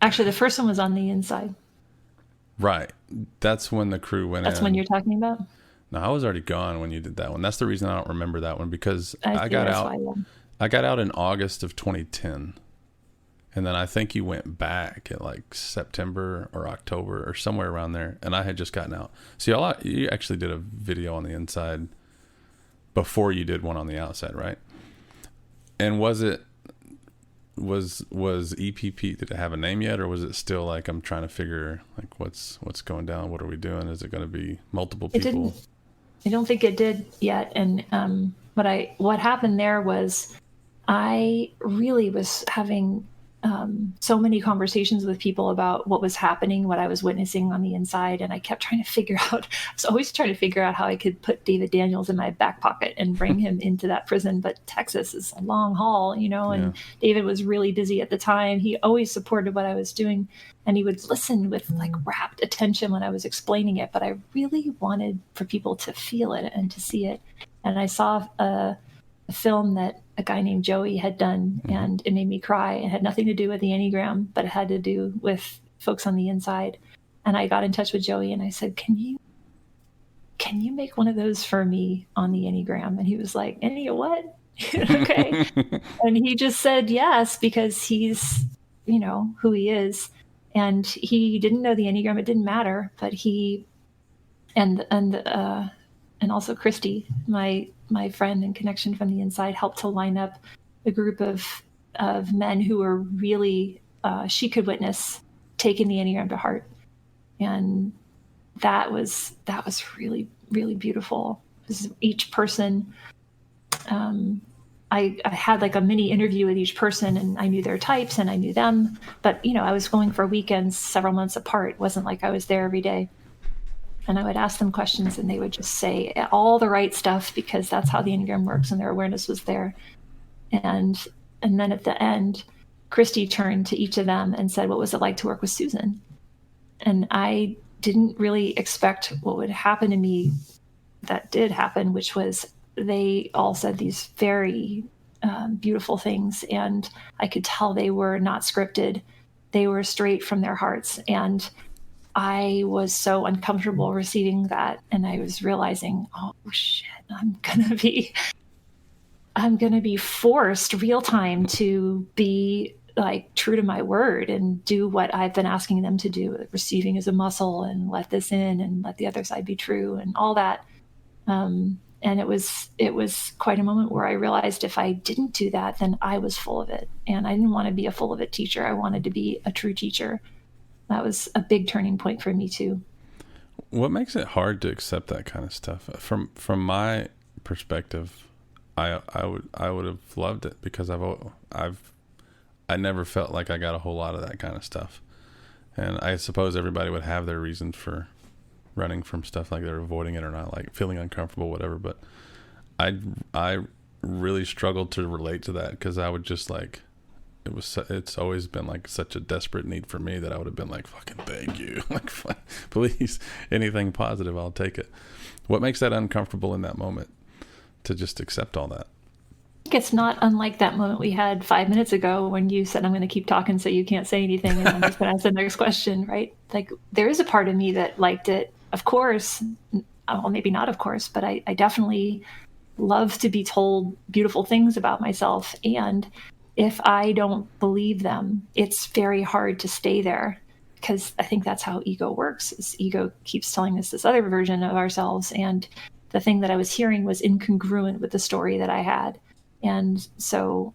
Actually, the first one was on the inside. Right. That's when the crew went in. That's when you're talking about? No, I was already gone when you did that one. That's the reason I don't remember that one, because I got out in August of 2010. And then I think you went back at September or October or somewhere around there. And I had just gotten out. So you actually did a video on the inside before you did one on the outside, right? And was EPP, did it have a name yet, or was it still I'm trying to figure what's going down? What are we doing? Is it going to be multiple people? I don't think it did yet. And what happened there was I really was having so many conversations with people about what was happening, what I was witnessing on the inside. And I kept trying to figure out, I was always trying to figure out how I could put David Daniels in my back pocket and bring him into that prison. But Texas is a long haul, and David was really busy at the time. He always supported what I was doing, and he would listen with rapt attention when I was explaining it. But I really wanted for people to feel it and to see it. And I saw a film that a guy named Joey had done, and it made me cry. It had nothing to do with the Enneagram, but it had to do with folks on the inside. And I got in touch with Joey and I said, can you make one of those for me on the Enneagram? And he was like, Enneagram what? Okay. And he just said yes, because he's, who he is. And he didn't know the Enneagram. It didn't matter, but he, and also Christy, my friend and connection from the inside, helped to line up a group of men who were really, she could witness, taking the Enneagram to heart. And that was really, really beautiful. Because each person, I had like a mini interview with each person, and I knew their types and I knew them, but I was going for weekends several months apart. It wasn't like I was there every day. And I would ask them questions and they would just say all the right stuff, because that's how the Enneagram works, and their awareness was there. And then at the end, Christy turned to each of them and said, what was it like to work with Susan? And I didn't really expect what would happen to me. That did happen, which was they all said these very beautiful things. And I could tell they were not scripted. They were straight from their hearts. And I was so uncomfortable receiving that. And I was realizing, oh shit, I'm going to be forced real time to be like true to my word and do what I've been asking them to do. Receiving is a muscle, and let this in and let the other side be true and all that. And it was quite a moment where I realized if I didn't do that, then I was full of it. And I didn't want to be a full of it teacher. I wanted to be a true teacher. That was a big turning point for me too. What makes it hard to accept that kind of stuff? From my perspective, I would have loved it, because I never felt like I got a whole lot of that kind of stuff. And I suppose everybody would have their reasons for running from stuff, like they're avoiding it or not, like feeling uncomfortable, whatever. But I really struggled to relate to that, because I would just like, it's always been like such a desperate need for me that I would have been like, fucking thank you. Like, please, anything positive, I'll take it. What makes that uncomfortable in that moment to just accept all that? I think it's not unlike that moment we had 5 minutes ago when you said, I'm going to keep talking so you can't say anything, and I'm just going to ask the next question, right? Like, there is a part of me that liked it. Of course, well, maybe not of course, but I definitely love to be told beautiful things about myself. And if I don't believe them, it's very hard to stay there, because I think that's how ego works. Is ego keeps telling us this other version of ourselves. And the thing that I was hearing was incongruent with the story that I had. And so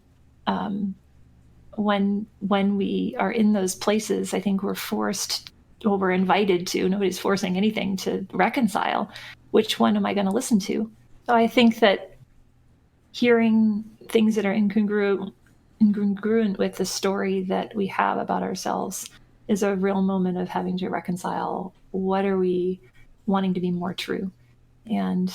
when we are in those places, I think we're invited to, nobody's forcing anything, to reconcile. Which one am I going to listen to? So I think that hearing things that are incongruent with the story that we have about ourselves is a real moment of having to reconcile. What are we wanting to be more true? And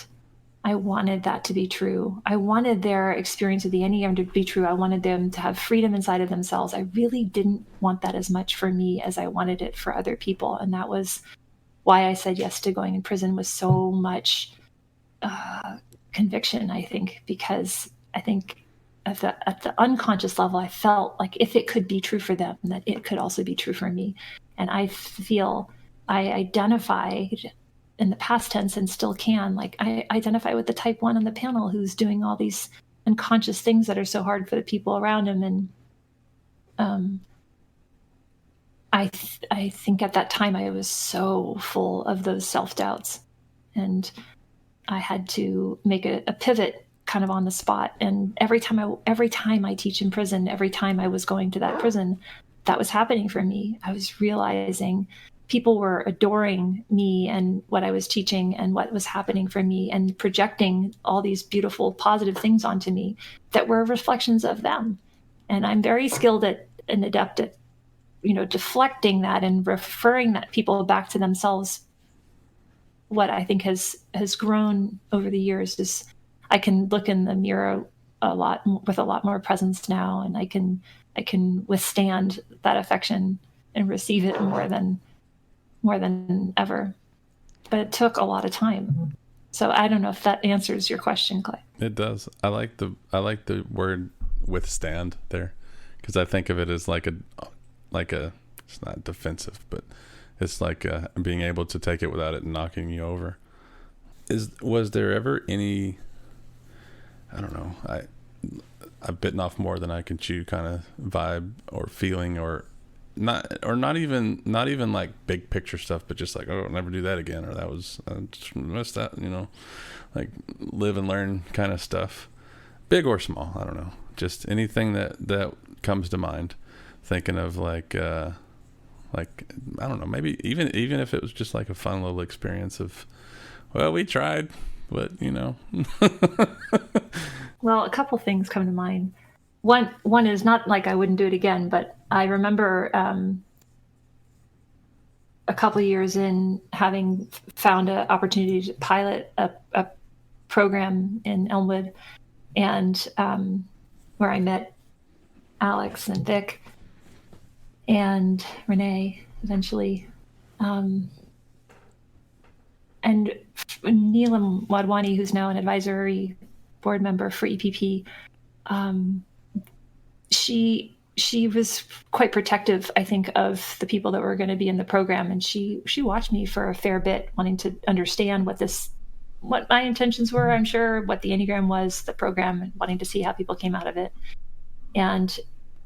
I wanted that to be true. I wanted their experience of the Enneagram to be true. I wanted them to have freedom inside of themselves. I really didn't want that as much for me as I wanted it for other people. And that was why I said yes to going in prison, with so much conviction, I think, because I think at the unconscious level, I felt like if it could be true for them, that it could also be true for me. And I feel I identified in the past tense, and still can, like I identify with the type 1 on the panel who's doing all these unconscious things that are so hard for the people around him. And I think at that time I was so full of those self-doubts, and I had to make a pivot kind of on the spot. And every time I teach in prison, every time I was going to that prison, that was happening for me. I was realizing people were adoring me and what I was teaching and what was happening for me, and projecting all these beautiful, positive things onto me that were reflections of them. And I'm very skilled and adept at, deflecting that and referring that people back to themselves. What I think has grown over the years is I can look in the mirror with a lot more presence now, and I can withstand that affection and receive it more than ever. But it took a lot of time. So I don't know if that answers your question, Clay. It does. I like the word withstand there, because I think of it as like a it's not defensive, but it's like being able to take it without it knocking you over. Was there ever any, I don't know, I've bitten off more than I can chew kind of vibe or feeling, or not even like big picture stuff, but just like, oh, I'll never do that again, or that was I just missed that, like live and learn kind of stuff, big or small. I don't know, just anything that comes to mind, thinking of like I don't know, maybe even if it was just like a fun little experience of, well, we tried, but Well, a couple things come to mind. One is not like I wouldn't do it again, but I remember a couple of years in having found an opportunity to pilot a program in Elmwood, and where I met Alex and Vic and Renee eventually, and Neelam Wadwani, who's now an advisory board member for EPP. She was quite protective, I think, of the people that were going to be in the program, and she watched me for a fair bit, wanting to understand what my intentions were. I'm sure what the Enneagram was, the program, and wanting to see how people came out of it. And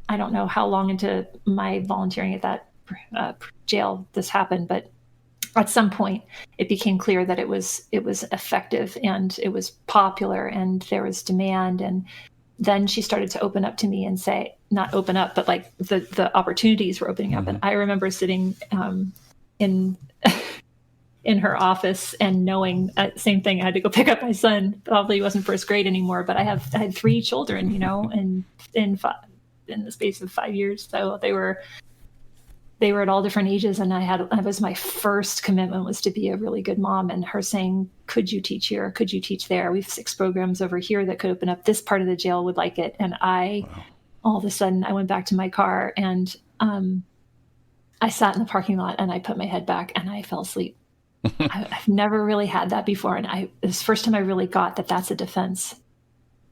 I don't know how long into my volunteering at that jail this happened, but at some point it became clear that it was effective and it was popular and there was demand. And then she started to open up to me and say, not open up, but like the opportunities were opening up. And I remember sitting in her office and knowing same thing. I had to go pick up my son. Probably wasn't first grade anymore, but I had 3 children, and in the space of 5 years. So they were at all different ages. And I was my first commitment was to be a really good mom, and her saying, could you teach here? Could you teach there? We have 6 programs over here that could open up. This part of the jail would like it. And all of a sudden I went back to my car and I sat in the parking lot and I put my head back and I fell asleep. I've never really had that before. And it was the first time I really got that that's a defense.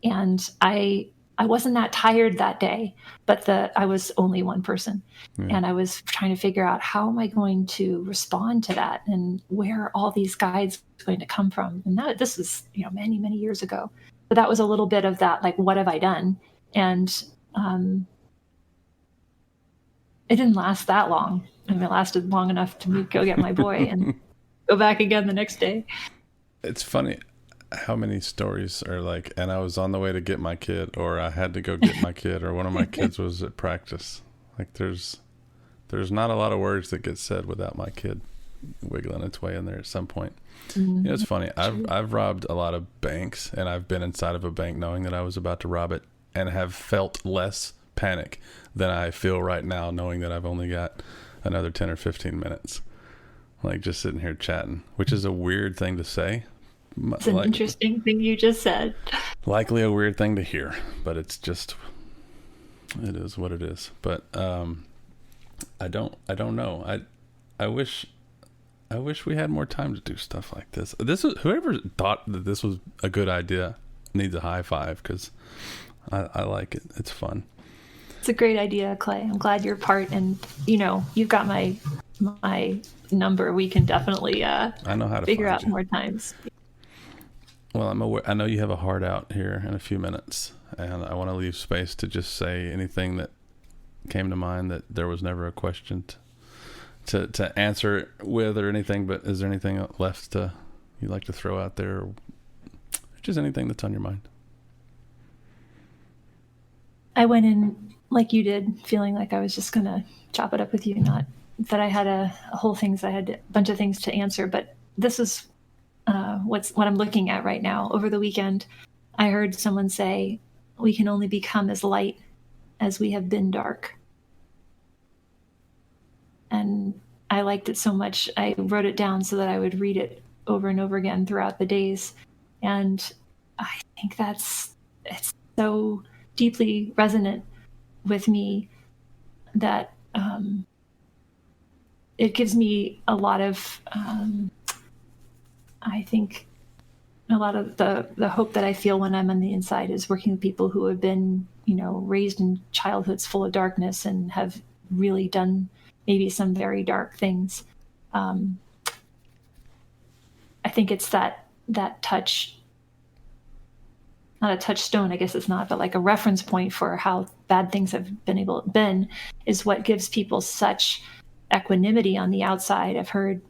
And I wasn't that tired that day, but I was only one person. And I was trying to figure out, how am I going to respond to that? And where are all these guides going to come from? And this was, many, many years ago. But that was a little bit of that, like, what have I done? And it didn't last that long. I mean, it lasted long enough to go get my boy and go back again the next day. It's funny how many stories are like, and I was on the way to get my kid, or I had to go get my kid, or one of my kids was at practice. Like there's not a lot of words that get said without my kid wiggling its way in there at some point. Mm-hmm. It's funny. I've robbed a lot of banks, and I've been inside of a bank knowing that I was about to rob it, and have felt less panic than I feel right now, knowing that I've only got another 10 or 15 minutes, like just sitting here chatting, which is a weird thing to say. It's an interesting thing you just said. Likely a weird thing to hear, but it is what it is. But I don't know. I wish we had more time to do stuff like this. Whoever thought that this was a good idea needs a high five, because I like it. It's fun. It's a great idea, Clay. I'm glad you're part, and you've got my number. We can definitely I know how to figure find out you more times. Well, I'm aware. I know you have a hard out here in a few minutes, and I want to leave space to just say anything that came to mind that there was never a question to answer with, or anything. But is there anything left you'd like to throw out there, or just anything that's on your mind? I went in like you did, feeling like I was just going to chop it up with you, not that I had a bunch of things to answer. But this is what I'm looking at right now. Over the weekend, I heard someone say, we can only become as light as we have been dark. And I liked it so much, I wrote it down so that I would read it over and over again throughout the days. And I think it's so deeply resonant with me that it gives me a lot of I think a lot of the hope that I feel when I'm on the inside is working with people who have been, raised in childhoods full of darkness and have really done maybe some very dark things. I think it's that touch, not a touchstone, I guess it's not, but like a reference point for how bad things have been is what gives people such equanimity on the outside. I've heard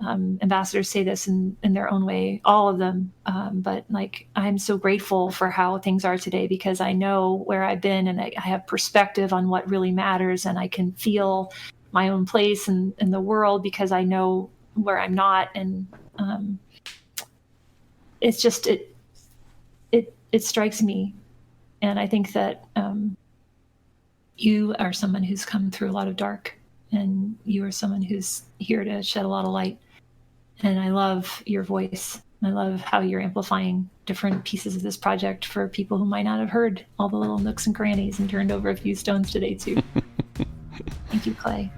ambassadors say this in their own way, all of them. But like, I'm so grateful for how things are today because I know where I've been and I have perspective on what really matters, and I can feel my own place in the world because I know where I'm not. And it's just, it strikes me. And I think that you are someone who's come through a lot of dark, and you are someone who's here to shed a lot of light. And I love your voice. I love how you're amplifying different pieces of this project for people who might not have heard all the little nooks and crannies and turned over a few stones today too. Thank you, Clay.